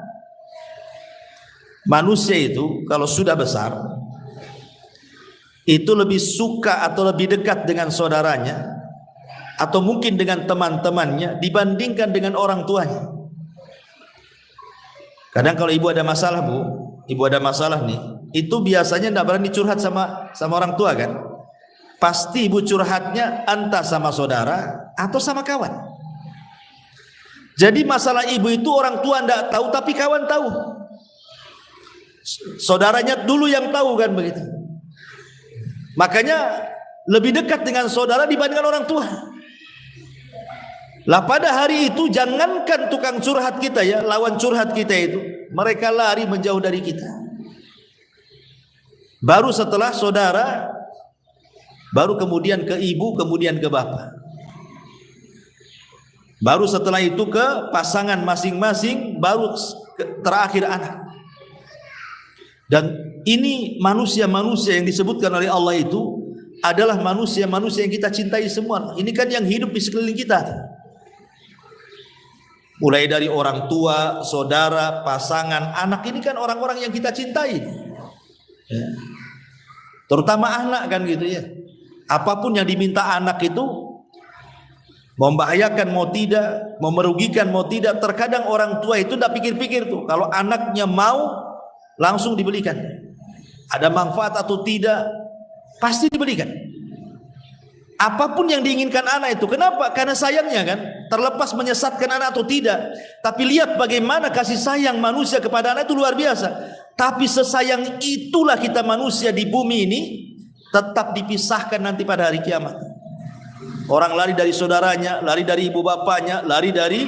manusia itu kalau sudah besar itu lebih suka atau lebih dekat dengan saudaranya atau mungkin dengan teman-temannya dibandingkan dengan orang tuanya. Kadang kalau ibu ada masalah, Bu, ibu ada masalah nih, itu biasanya tidak berani curhat sama orang tua kan? Pasti ibu curhatnya entah sama saudara atau sama kawan. Jadi masalah ibu itu orang tua tidak tahu tapi kawan tahu. Saudaranya dulu yang tahu kan begitu. Makanya lebih dekat dengan saudara dibandingkan orang tua. Lah pada hari itu jangankan tukang curhat kita ya, lawan curhat kita itu, mereka lari menjauh dari kita. Baru setelah saudara, baru kemudian ke ibu, kemudian ke bapak. Baru setelah itu ke pasangan masing-masing, baru terakhir anak. Dan ini manusia-manusia yang disebutkan oleh Allah itu adalah manusia-manusia yang kita cintai semua. Ini kan yang hidup di sekeliling kita. Mulai dari orang tua, saudara, pasangan, anak, ini kan orang-orang yang kita cintai. Ya. Terutama anak kan gitu ya. Apapun yang diminta anak itu membahayakan mau tidak, merugikan mau tidak. Terkadang orang tua itu tidak pikir-pikir tuh. Kalau anaknya mau langsung dibelikan. Ada manfaat atau tidak pasti dibelikan. Apapun yang diinginkan anak itu. Kenapa? Karena sayangnya kan. Terlepas menyesatkan anak atau tidak. Tapi lihat bagaimana kasih sayang manusia kepada anak itu luar biasa. Tapi sesayang itulah kita manusia di bumi ini tetap dipisahkan nanti pada hari kiamat. Orang lari dari saudaranya, lari dari ibu bapaknya, lari dari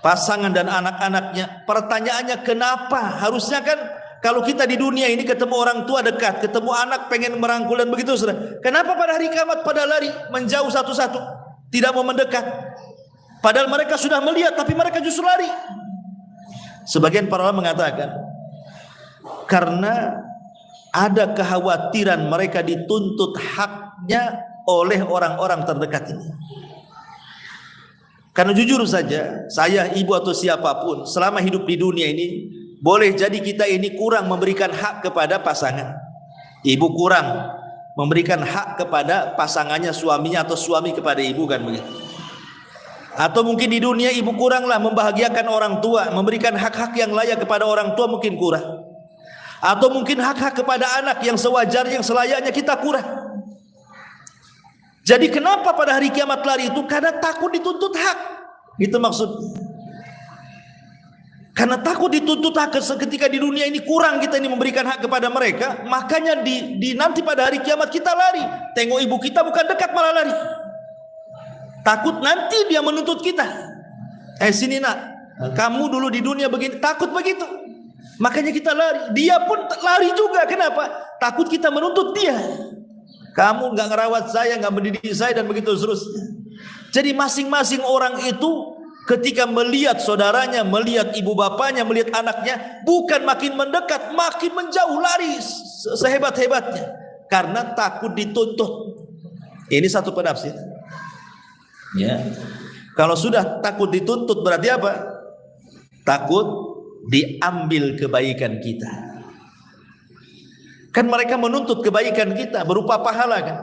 pasangan dan anak-anaknya. Pertanyaannya kenapa? Harusnya kan kalau kita di dunia ini ketemu orang tua dekat, ketemu anak pengen merangkul dan begitu saudara. Kenapa pada hari kiamat pada lari menjauh satu-satu, tidak mau mendekat? Padahal mereka sudah melihat tapi mereka justru lari. Sebagian para ulama mengatakan karena ada kekhawatiran mereka dituntut haknya oleh orang-orang terdekat ini. Karena jujur saja, saya, ibu atau siapapun selama hidup di dunia ini boleh jadi kita ini kurang memberikan hak kepada pasangan. Ibu kurang memberikan hak kepada pasangannya, suaminya, atau suami kepada ibu, kan begitu. Atau mungkin di dunia ibu kuranglah membahagiakan orang tua, memberikan hak-hak yang layak kepada orang tua, mungkin kurang. Atau mungkin hak-hak kepada anak yang sewajarnya, yang selayaknya kita kurang. Jadi kenapa pada hari kiamat lari itu? Karena takut dituntut hak. Itu maksudnya. Karena takut dituntut hak ketika di dunia ini kurang kita ini memberikan hak kepada mereka, makanya di nanti pada hari kiamat kita lari. Tengok ibu kita bukan dekat, malah lari. Takut nanti dia menuntut kita. Sini nak, kamu dulu di dunia begini, takut begitu. Makanya kita lari. Dia pun lari juga. Kenapa? Takut kita menuntut dia. Kamu nggak ngerawat saya, nggak mendidik saya, dan begitu seterusnya. Jadi masing-masing orang itu ketika melihat saudaranya, melihat ibu bapaknya, melihat anaknya, bukan makin mendekat, makin menjauh, lari sehebat-hebatnya karena takut dituntut. Ini satu penafsir. Ya. Kalau sudah takut dituntut berarti apa? Takut diambil kebaikan kita. Kan mereka menuntut kebaikan kita berupa pahala, kan?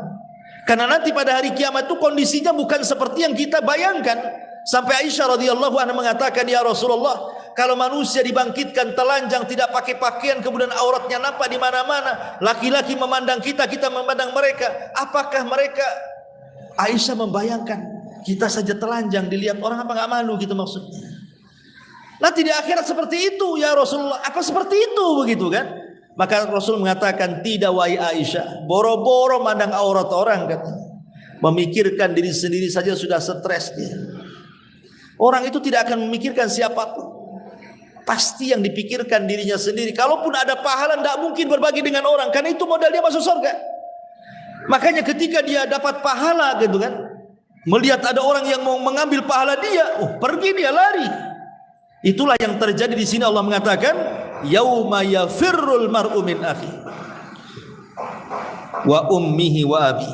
Karena nanti pada hari kiamat itu kondisinya bukan seperti yang kita bayangkan. Sampai Aisyah radhiyallahu anha mengatakan, ya Rasulullah, kalau manusia dibangkitkan telanjang, tidak pakai pakaian, kemudian auratnya nampak di mana-mana, laki-laki memandang kita, kita memandang mereka, apakah mereka? Aisyah membayangkan, kita saja telanjang dilihat orang, apa nggak malu gitu maksudnya. Nanti di akhirat seperti itu ya Rasulullah, apa seperti itu begitu kan? Maka Rasul mengatakan, tidak wahai Aisyah, boro-boro mandang aurat orang, katanya. Memikirkan diri sendiri saja sudah stres dia. Orang itu tidak akan memikirkan siapapun. Pasti yang dipikirkan dirinya sendiri. Kalaupun ada pahala, tidak mungkin berbagi dengan orang, karena itu modal dia masuk surga. Makanya ketika dia dapat pahala gitu kan, melihat ada orang yang mau mengambil pahala dia, pergi dia lari. Itulah yang terjadi di sini. Allah mengatakan, yauma yafirrul mar'u min akhi wa ummihi wa abi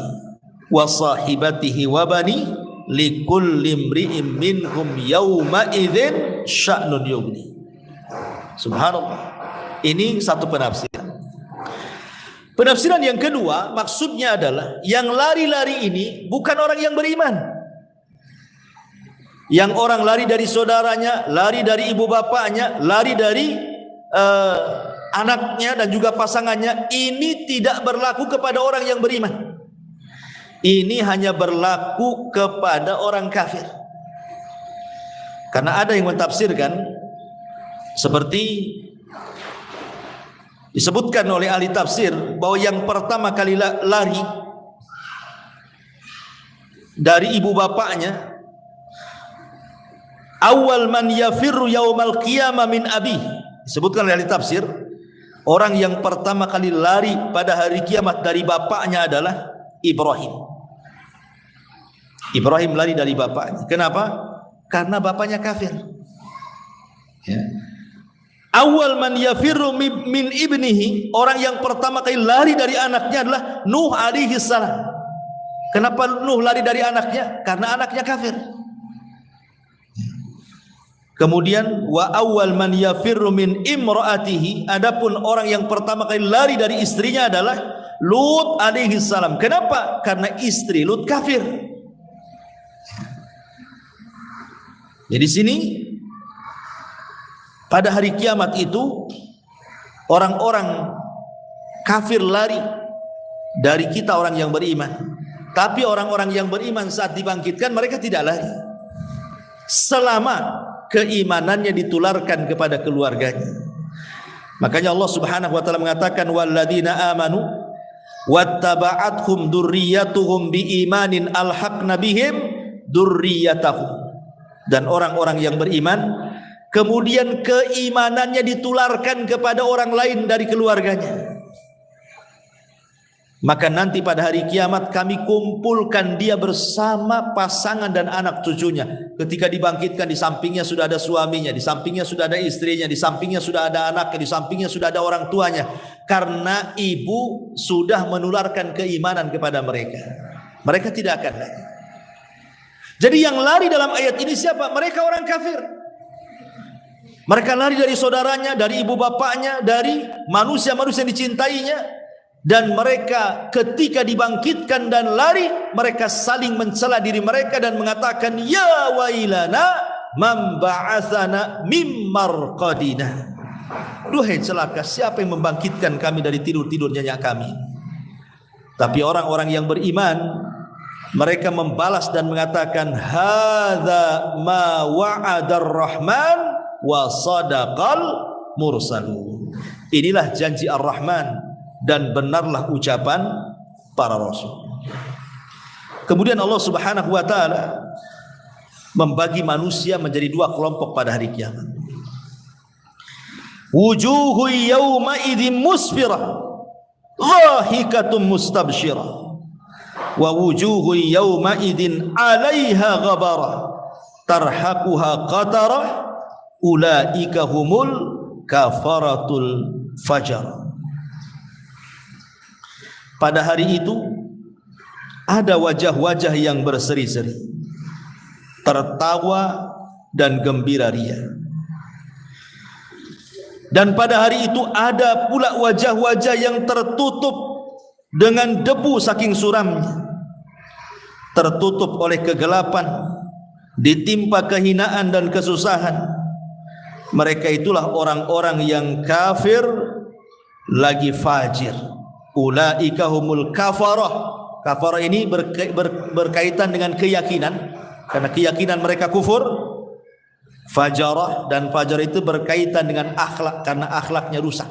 wa sahibatihi wa bani likulli imri'in minhum yawma idzin sya'nun yughni. Subhanallah. Ini satu penafsiran. Penafsiran yang kedua, maksudnya adalah yang lari-lari ini bukan orang yang beriman. Yang orang lari dari saudaranya, lari dari ibu bapaknya, lari dari anaknya dan juga pasangannya, ini tidak berlaku kepada orang yang beriman. Ini hanya berlaku kepada orang kafir. Karena ada yang mentafsirkan seperti disebutkan oleh ahli tafsir bahwa yang pertama kali lari dari ibu bapaknya, awal man yafirru yaumal qiyamah min abi. Disebutkan oleh ahli tafsir, orang yang pertama kali lari pada hari kiamat dari bapaknya adalah Ibrahim. Ibrahim lari dari bapaknya. Kenapa? Karena bapaknya kafir. Ya. Awal man yafirru min ibnihi, orang yang pertama kali lari dari anaknya adalah Nuh alaihi salam. Kenapa Nuh lari dari anaknya? Karena anaknya kafir. Kemudian wa awal man yafirru min imraatihi, adapun orang yang pertama kali lari dari istrinya adalah Lut alaihi salam. Kenapa? Karena istri Lut kafir. Jadi sini pada hari kiamat itu orang-orang kafir lari dari kita orang yang beriman. Tapi orang-orang yang beriman saat dibangkitkan mereka tidak lari. Selama keimanannya ditularkan kepada keluarganya. Makanya Allah Subhanahu wa taala mengatakan walladzina amanu wattaba'athum dzurriyyatuhum biimanin alhaqna bihim dzurriyyatahum. Dan orang-orang yang beriman kemudian keimanannya ditularkan kepada orang lain dari keluarganya. Maka nanti pada hari kiamat kami kumpulkan dia bersama pasangan dan anak cucunya. Ketika dibangkitkan, di sampingnya sudah ada suaminya, di sampingnya sudah ada istrinya, di sampingnya sudah ada anaknya, di sampingnya sudah ada orang tuanya. Karena ibu sudah menularkan keimanan kepada mereka. Mereka tidak akan lari. Jadi yang lari dalam ayat ini siapa? Mereka orang kafir. Mereka lari dari saudaranya, dari ibu bapaknya, dari manusia-manusia yang dicintainya. Dan mereka ketika dibangkitkan dan lari, mereka saling mencela diri mereka dan mengatakan, ya wailana man ba'athana mim marqadina. Duhai celaka, siapa yang membangkitkan kami dari tidur-tidurnya kami. Tapi orang-orang yang beriman, mereka membalas dan mengatakan, hadza ma wa'adar rahman wa sadaqal mursalun. Inilah janji Ar-Rahman dan benarlah ucapan para rasul. Kemudian Allah Subhanahu wa taala membagi manusia menjadi dua kelompok pada hari kiamat. Wujuhu yawma idzin musfirah dhahikatum mustabshirah wa wujuhu yawma idzin 'alaiha ghabarah tarhaquha qatarah ulaika humul kafaratul fajar. Pada hari itu ada wajah-wajah yang berseri-seri, tertawa dan gembira ria. Dan pada hari itu ada pula wajah-wajah yang tertutup dengan debu saking suramnya, tertutup oleh kegelapan, ditimpa kehinaan dan kesusahan. Mereka itulah orang-orang yang kafir lagi fajir. Ulaika humul kafarah. Kafarah ini berkaitan dengan keyakinan, karena keyakinan mereka kufur. Fajarah, dan fajar itu berkaitan dengan akhlak, karena akhlaknya rusak,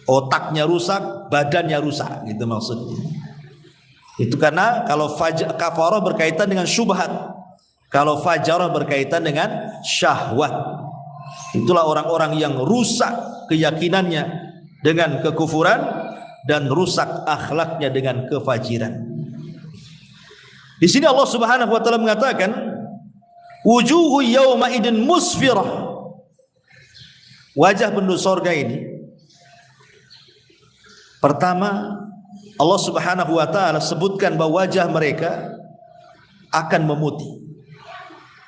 otaknya rusak, badannya rusak, gitu maksudnya. Itu karena kalau kafarah berkaitan dengan syubhat, kalau fajarah berkaitan dengan syahwat. Itulah orang-orang yang rusak keyakinannya dengan kekufuran dan rusak akhlaknya dengan kefajiran. Di sini Allah Subhanahu wa taala mengatakan, wujuhu yawma idin musfirah. Wajah penduduk surga ini, pertama Allah Subhanahu wa taala sebutkan bahwa wajah mereka akan memutih.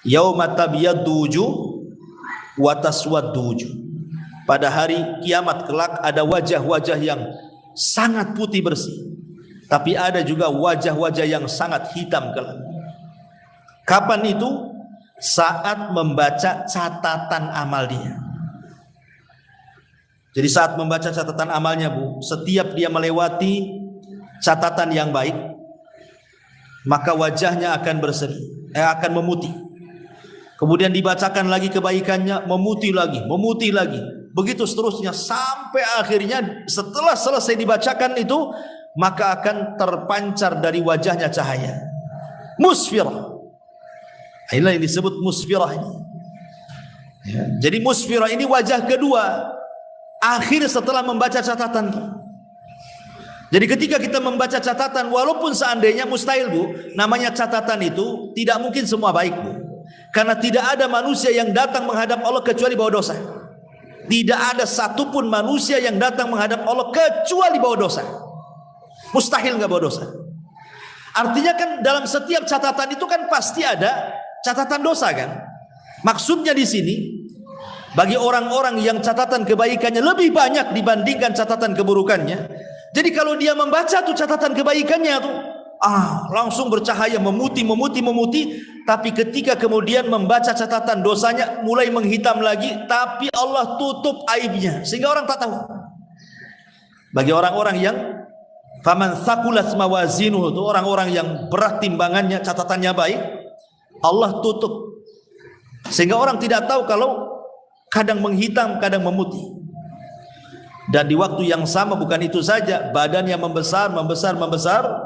Yauma tabyaddu wujuh wa taswaddu wujuh. Pada hari kiamat kelak ada wajah-wajah yang sangat putih bersih, tapi ada juga wajah-wajah yang sangat hitam kelak. Kapan itu? Saat membaca catatan amal dia. Jadi saat membaca catatan amalnya, Bu, setiap dia melewati catatan yang baik, maka wajahnya akan berseri, akan memutih. Kemudian dibacakan lagi kebaikannya, memutih lagi, memutih lagi. Begitu seterusnya sampai akhirnya setelah selesai dibacakan itu, maka akan terpancar dari wajahnya cahaya. Musfirah. Inilah yang disebut musfirah ini. Ya. Jadi musfirah ini wajah kedua akhir setelah membaca catatan. Jadi ketika kita membaca catatan, walaupun seandainya mustahil, Bu, namanya catatan itu tidak mungkin semua baik, Bu. Karena tidak ada manusia yang datang menghadap Allah kecuali bawa dosa. Tidak ada satupun manusia yang datang menghadap Allah kecuali bawa dosa. Mustahil nggak bawa dosa. Artinya kan dalam setiap catatan itu kan pasti ada catatan dosa kan. Maksudnya di sini bagi orang-orang yang catatan kebaikannya lebih banyak dibandingkan catatan keburukannya. Jadi kalau dia membaca tuh catatan kebaikannya tuh langsung bercahaya, memutih. Tapi ketika kemudian membaca catatan dosanya mulai menghitam lagi, tapi Allah tutup aibnya sehingga orang tak tahu. Bagi orang-orang yang faman thaqulat mawazinuhu, itu orang-orang yang berat timbangannya, catatannya baik, Allah tutup sehingga orang tidak tahu kalau kadang menghitam, kadang memutih. Dan di waktu yang sama bukan itu saja, badannya membesar.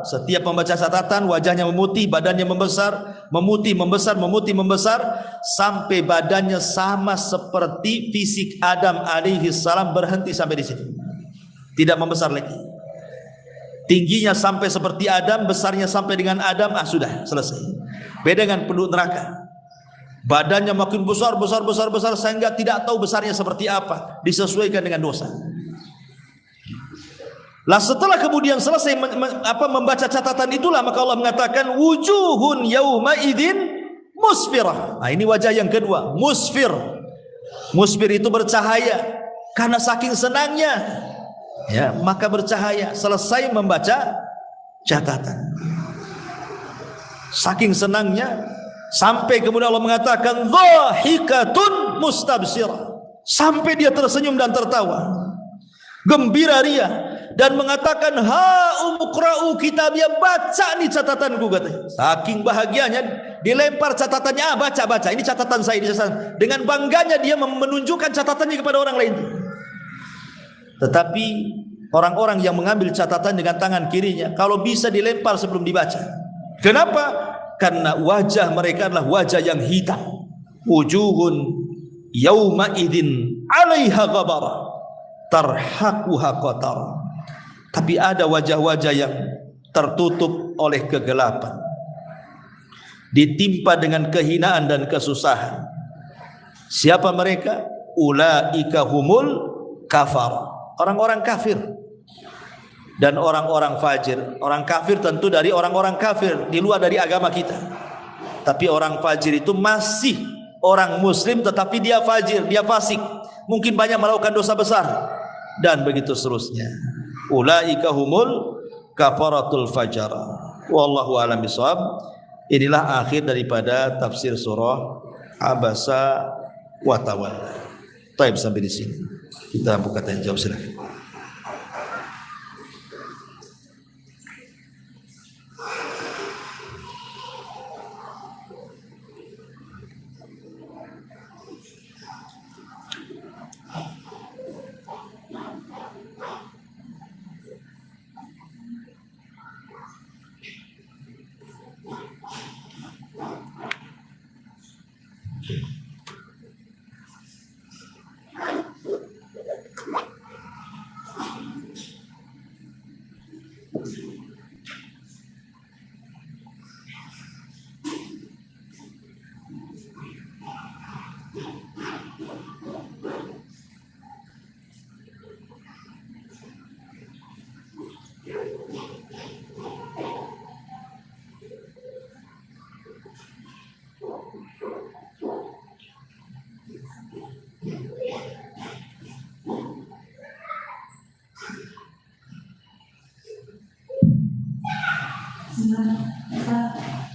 Setiap membaca catatan wajahnya memutih, badannya membesar, memutih, sampai badannya sama seperti fisik Adam alaihi salam, berhenti sampai di situ. Tidak membesar lagi. Tingginya sampai seperti Adam, besarnya sampai dengan Adam, sudah selesai. Beda dengan penduduk neraka. Badannya makin besar sehingga tidak tahu besarnya seperti apa, disesuaikan dengan dosa. Lah setelah kemudian selesai membaca catatan itulah, maka Allah mengatakan wujuhun yauma idzin musfirah. Nah, ini wajah yang kedua, musfir. Musfir itu bercahaya karena saking senangnya, ya, maka bercahaya. Selesai membaca catatan, saking senangnya sampai kemudian Allah mengatakan dhahikatun mustabsirah, sampai dia tersenyum dan tertawa, gembira ria, dan mengatakan ha umqra'u kitabiyah, baca nih catatanku, katanya. Saking bahagianya dilempar catatannya, baca ini catatan saya, ini catatan. Dengan bangganya dia menunjukkan catatannya kepada orang lain. Tetapi orang-orang yang mengambil catatan dengan tangan kirinya, kalau bisa dilempar sebelum dibaca. Kenapa? Karena wajah mereka adalah wajah yang hitam. Wujuhun yauma idzin 'alaiha ghabara tarhaquha qatar. Tapi ada wajah-wajah yang tertutup oleh kegelapan, ditimpa dengan kehinaan dan kesusahan. Siapa mereka? Ulaika humul kafar, orang-orang kafir dan orang-orang fajir. Orang kafir tentu dari orang-orang kafir di luar dari agama kita. Tapi orang fajir itu masih orang muslim tetapi dia fajir, dia fasik, mungkin banyak melakukan dosa besar, dan begitu seterusnya. Ulaika humul kafaratul fajara. Wallahu a'lam bishawab. Inilah akhir daripada tafsir surah Abasa wa Tawalla. Baik, sampai di sini. Kita buka tanya jawab, silakan.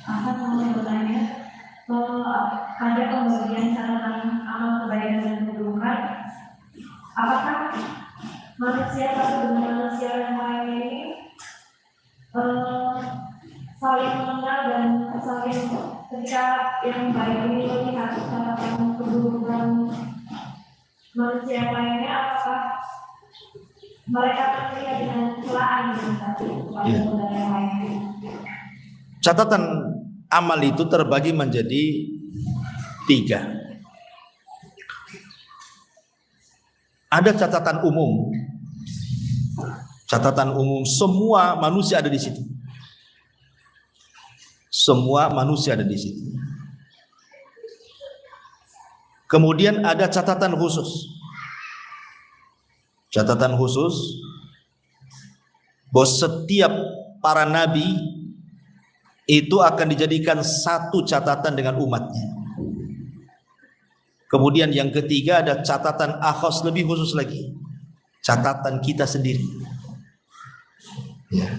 Akan mau bertanya, ada pembagian catatan amal kebaikan dan keburukan. Apakah manusia satu dengan manusia yang lain ini saling mengenal dan saling, ketika yang baik ini melihat catatan keburukan manusia yang lainnya, apakah mereka terlihat dengan celaan kepada saudara yang lain? Catatan amal itu terbagi menjadi 3. Ada catatan umum. Catatan umum, semua manusia ada di situ. Semua manusia ada di situ. Kemudian ada catatan khusus. Catatan khusus bahwa setiap para nabi itu akan dijadikan satu catatan dengan umatnya. Kemudian yang ketiga ada catatan akhos, lebih khusus lagi, catatan kita sendiri, ya.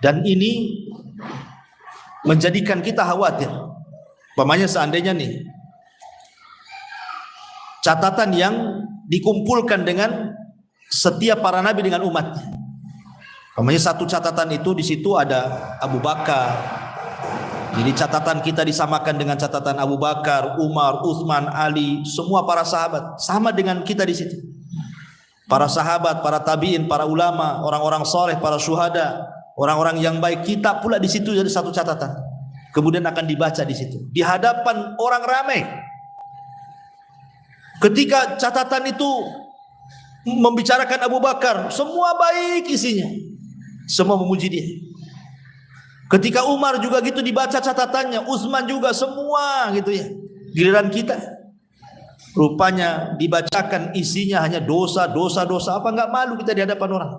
Dan ini menjadikan kita khawatir. Umpamanya seandainya nih catatan yang dikumpulkan dengan setiap para nabi dengan umatnya. Umpamanya satu catatan itu di situ ada Abu Bakar. Jadi catatan kita disamakan dengan catatan Abu Bakar, Umar, Utsman, Ali, semua para sahabat sama dengan kita di situ. Para sahabat, para tabi'in, para ulama, orang-orang soleh, para syuhada, orang-orang yang baik, kita pula di situ jadi satu catatan. Kemudian akan dibaca di situ di hadapan orang ramai. Ketika catatan itu membicarakan Abu Bakar, semua baik isinya, semua memuji dia. Ketika Umar juga gitu dibaca catatannya, Utsman juga, semua gitu ya. Giliran kita, rupanya dibacakan isinya hanya dosa. Apa nggak malu kita di hadapan orang?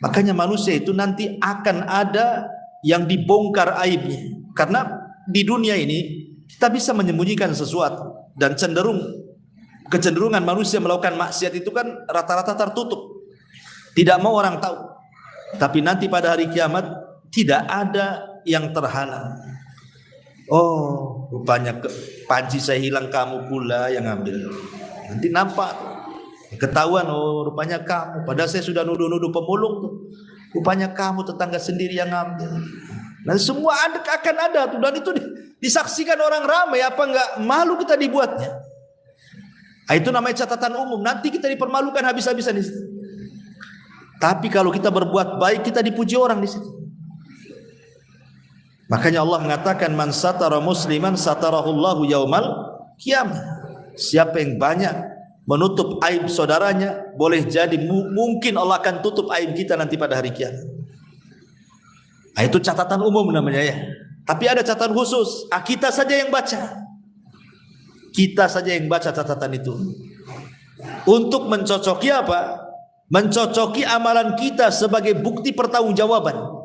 Makanya manusia itu nanti akan ada yang dibongkar aibnya. Karena di dunia ini kita bisa menyembunyikan sesuatu, dan kecenderungan manusia melakukan maksiat itu kan rata-rata tertutup, tidak mau orang tahu. Tapi nanti pada hari kiamat tidak ada yang terhalang. Oh, rupanya panci saya hilang, kamu pula yang ambil. Nanti nampak, ketahuan, oh rupanya kamu. Padahal saya sudah nuduh-nuduh pemulung tuh. Rupanya kamu, tetangga sendiri yang ngambil. Dan semua akan ada tuh, dan itu disaksikan orang ramai. Apa enggak malu kita dibuatnya? Itu namanya catatan umum. Nanti kita dipermalukan habis-habisan di situ. Tapi kalau kita berbuat baik, kita dipuji orang di situ. Makanya Allah mengatakan, man satara musliman satarahullahu yaumal qiyamah. Siapa yang banyak menutup aib saudaranya, boleh jadi mungkin Allah akan tutup aib kita nanti pada hari kiamat. Itu catatan umum namanya ya. Tapi ada catatan khusus. Kita saja yang baca. Kita saja yang baca catatan itu. Untuk mencocoki apa? Mencocoki amalan kita sebagai bukti pertanggungjawaban.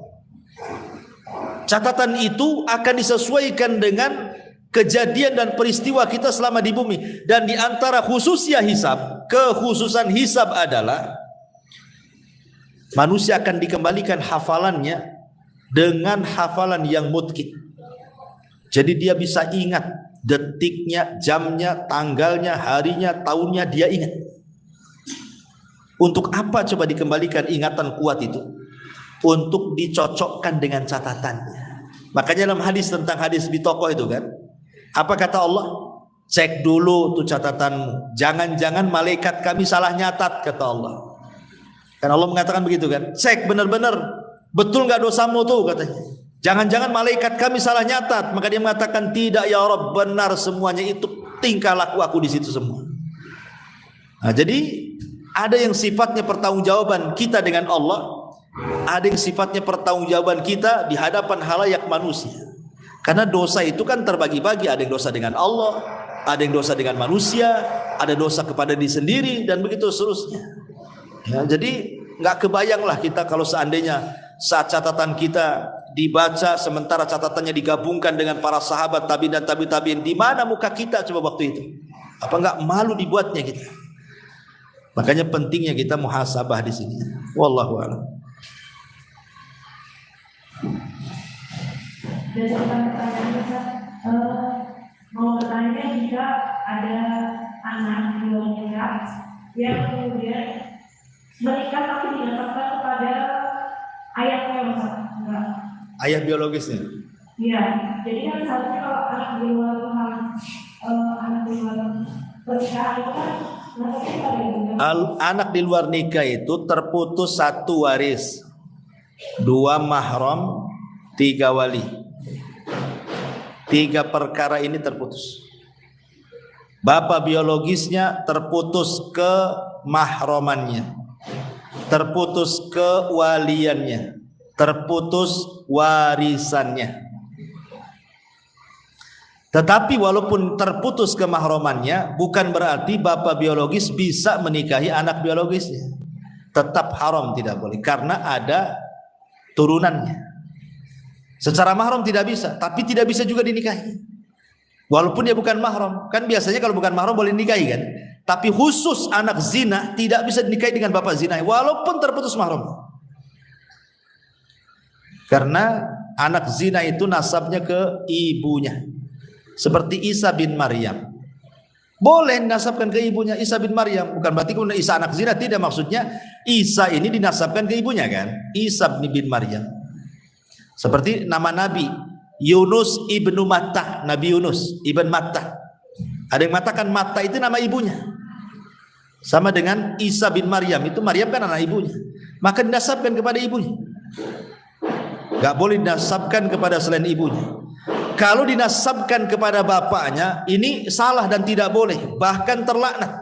Catatan itu akan disesuaikan dengan kejadian dan peristiwa kita selama di bumi. Dan di antara khususnya hisab, kekhususan hisab adalah manusia akan dikembalikan hafalannya dengan hafalan yang mutqin. Jadi dia bisa ingat detiknya, jamnya, tanggalnya, harinya, tahunnya, dia ingat. Untuk apa coba dikembalikan ingatan kuat itu? Untuk dicocokkan dengan catatannya. Makanya dalam hadis tentang hadis bitokoh itu kan, apa kata Allah? Cek dulu tuh catatanmu. Jangan-jangan malaikat kami salah nyatat, kata Allah. Kan Allah mengatakan begitu kan? Cek benar-benar, betul nggak dosamu tuh katanya. Jangan-jangan malaikat kami salah nyatat. Maka dia mengatakan, tidak ya Rabb, benar semuanya itu, tingkah laku aku di situ semua. Nah, jadi ada yang sifatnya pertanggungjawaban kita dengan Allah, ada yang sifatnya pertanggungjawaban kita di hadapan halayak manusia. Karena dosa itu kan terbagi-bagi, ada yang dosa dengan Allah, ada yang dosa dengan manusia, ada dosa kepada diri sendiri, dan begitu seterusnya. Ya, jadi nggak kebayanglah kita kalau seandainya saat catatan kita dibaca, sementara catatannya digabungkan dengan para sahabat, tabi'in dan tabi'in, di mana muka kita coba waktu itu? Apa nggak malu dibuatnya kita? Makanya pentingnya kita muhasabah di sini. Wallahu a'lam. Dan pertanyaan Ustaz, mau bertanya, jika ada anak di luar nikah yang kemudian menikah tapi didasarkan kepada ayahnya, Ustaz? Ayah biologisnya? Iya, jadi kan seharusnya kalau anak di luar pernikahan itu kan anak di luar nikah itu terputus 1 waris, 2 mahram, 3 wali. 3 perkara ini terputus. Bapak biologisnya terputus ke mahromannya, terputus ke waliannya, terputus warisannya. Tetapi walaupun terputus ke mahromannya, bukan berarti bapak biologis bisa menikahi anak biologisnya. Tetap haram, tidak boleh, karena ada turunannya. Secara mahram tidak bisa, tapi tidak bisa juga dinikahi. Walaupun dia bukan mahram. Kan biasanya kalau bukan mahram boleh dinikahi kan. Tapi khusus anak zina tidak bisa dinikahi dengan bapak zina, walaupun terputus mahram. Karena anak zina itu nasabnya ke ibunya. Seperti Isa bin Maryam. Boleh dinasabkan ke ibunya, Isa bin Maryam. Bukan berarti kemudian Isa anak zina, tidak, maksudnya Isa ini dinasabkan ke ibunya kan. Isa bin Maryam. Seperti nama Nabi Yunus ibnu Matta, Nabi Yunus ibn Matta. Ada yang mengatakan Matta itu nama ibunya. Sama dengan Isa bin Maryam, itu Maryam kan anak ibunya. Maka dinasabkan kepada ibunya. Gak boleh dinasabkan kepada selain ibunya. Kalau dinasabkan kepada bapaknya, ini salah dan tidak boleh, bahkan terlaknat.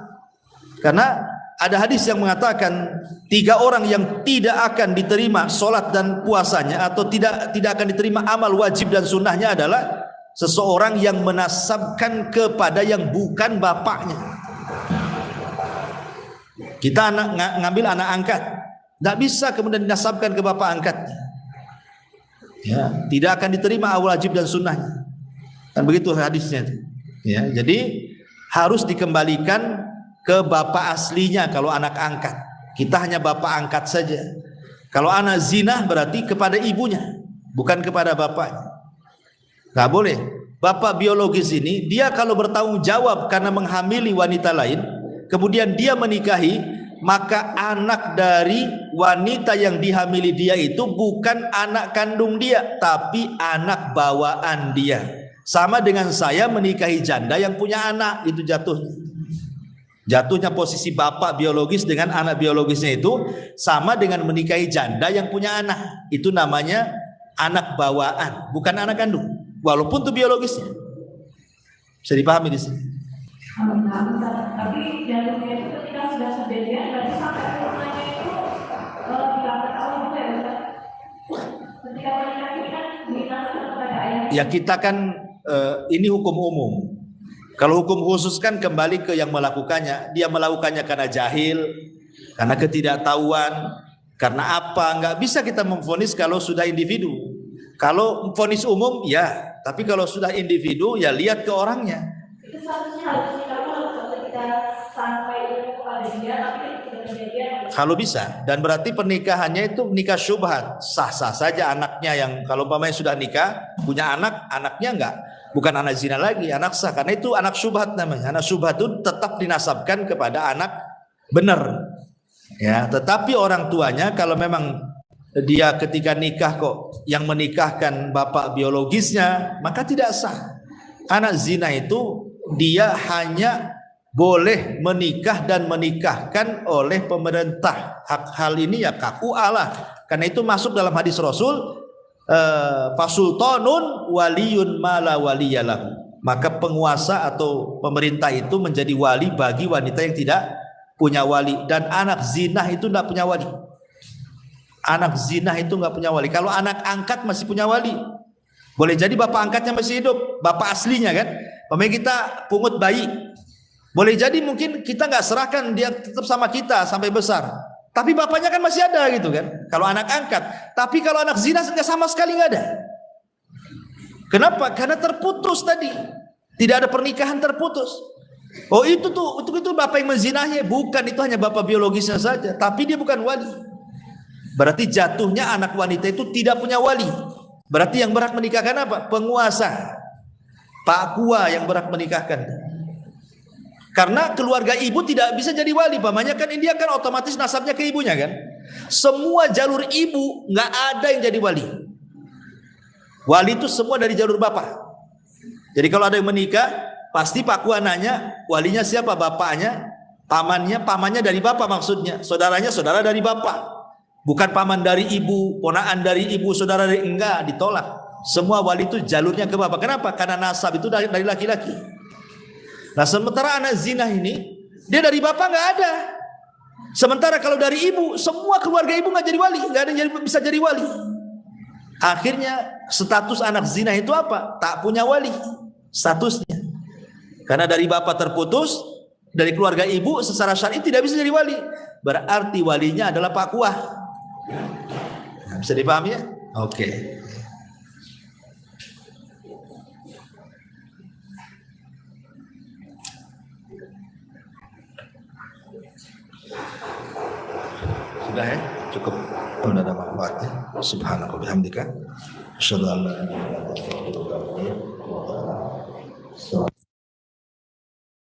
Karena ada hadis yang mengatakan 3 orang yang tidak akan diterima solat dan puasanya, atau tidak akan diterima amal wajib dan sunnahnya adalah seseorang yang menasabkan kepada yang bukan bapaknya. Kita ngambil anak angkat, tidak bisa kemudian dinasabkan ke bapak angkatnya. Ya, tidak akan diterima amal wajib dan sunnahnya. Kan begitu hadisnya itu. Ya, jadi harus dikembalikan ke bapak aslinya kalau anak angkat. Kita hanya bapak angkat saja. Kalau anak zina berarti kepada ibunya, bukan kepada bapaknya. Nggak boleh. Bapak biologis ini, dia kalau bertanggung jawab karena menghamili wanita lain, kemudian dia menikahi, maka anak dari wanita yang dihamili dia itu bukan anak kandung dia, tapi anak bawaan dia. Sama dengan saya menikahi janda yang punya anak, itu jatuhnya. Jatuhnya posisi bapak biologis dengan anak biologisnya itu sama dengan menikahi janda yang punya anak. Itu namanya anak bawaan, bukan anak kandung. Walaupun itu biologisnya. Bisa dipahami di sini. Tapi jatuhnya itu ketika sudah sejadian, berarti sampai rumahnya itu tidak tahu juga ya Ustaz. Ketika menikah ini kan dinasabkan kepada ayah. Ya kita kan ini hukum umum. Kalau hukum khusus kan kembali ke yang melakukannya. Dia melakukannya karena jahil, karena ketidaktahuan, karena apa? Nggak bisa kita memvonis kalau sudah individu. Kalau vonis umum ya, tapi kalau sudah individu ya lihat ke orangnya. Itu seharusnya harus dikatakan ketika sampai kepada dia, tapi tidak kejadian. Kalau bisa, dan berarti pernikahannya itu nikah syubhat, sah-sah saja anaknya yang kalau umpamanya sudah nikah, punya anak, anaknya enggak, bukan anak zina lagi, anak sah, karena itu anak syubhat namanya. Anak syubhat itu tetap dinasabkan kepada anak benar. Ya, tetapi orang tuanya kalau memang dia ketika nikah kok yang menikahkan bapak biologisnya, maka tidak sah. Anak zina itu dia hanya boleh menikah dan menikahkan oleh pemerintah. Hal ini ya KUA lah. Karena itu masuk dalam hadis Rasul, fasultanun waliyun mala waliyalahu. Maka penguasa atau pemerintah itu menjadi wali bagi wanita yang tidak punya wali. Dan anak zina itu tidak punya wali. Anak zina itu nggak punya wali. Kalau anak angkat masih punya wali. Boleh jadi bapak angkatnya masih hidup, bapak aslinya kan. Pemain kita pungut bayi. Boleh jadi mungkin kita nggak serahkan dia tetap sama kita sampai besar. Tapi bapaknya kan masih ada gitu kan. Kalau anak angkat. Tapi kalau anak zina nggak sama sekali nggak ada. Kenapa? Karena terputus tadi. Tidak ada pernikahan, terputus. Oh itu bapak yang menzinahnya. Bukan, itu hanya bapak biologisnya saja. Tapi dia bukan wali. Berarti jatuhnya anak wanita itu tidak punya wali. Berarti yang berhak menikahkan apa? Penguasa. Pak Kua yang berhak menikahkan. Karena keluarga ibu tidak bisa jadi wali. Pamannya kan India kan otomatis nasabnya ke ibunya kan. Semua jalur ibu nggak ada yang jadi wali. Wali itu semua dari jalur bapak. Jadi kalau ada yang menikah, pasti Pak Kua nanya walinya siapa, bapaknya, pamannya dari bapak maksudnya. Saudaranya saudara dari bapak. Bukan paman dari ibu, ponaan dari ibu, saudara dari enggak, ditolak. Semua wali itu jalurnya ke bapak. Kenapa? Karena nasab itu dari laki-laki. Nah sementara anak zina ini, dia dari bapak nggak ada. Sementara kalau dari ibu, semua keluarga ibu nggak jadi wali, nggak ada yang bisa jadi wali. Akhirnya status anak zina itu apa? Tak punya wali statusnya. Karena dari bapak terputus, dari keluarga ibu secara syar'i tidak bisa jadi wali. Berarti walinya adalah Pak Kuah. Bisa dipahami ya? Oke. Sudah ya? Cukup. Sudah ada manfaatnya. Subhanallah bihamdika. Asyhadu an la ilaha illa anta astaghfiruka wa atubu ilaik.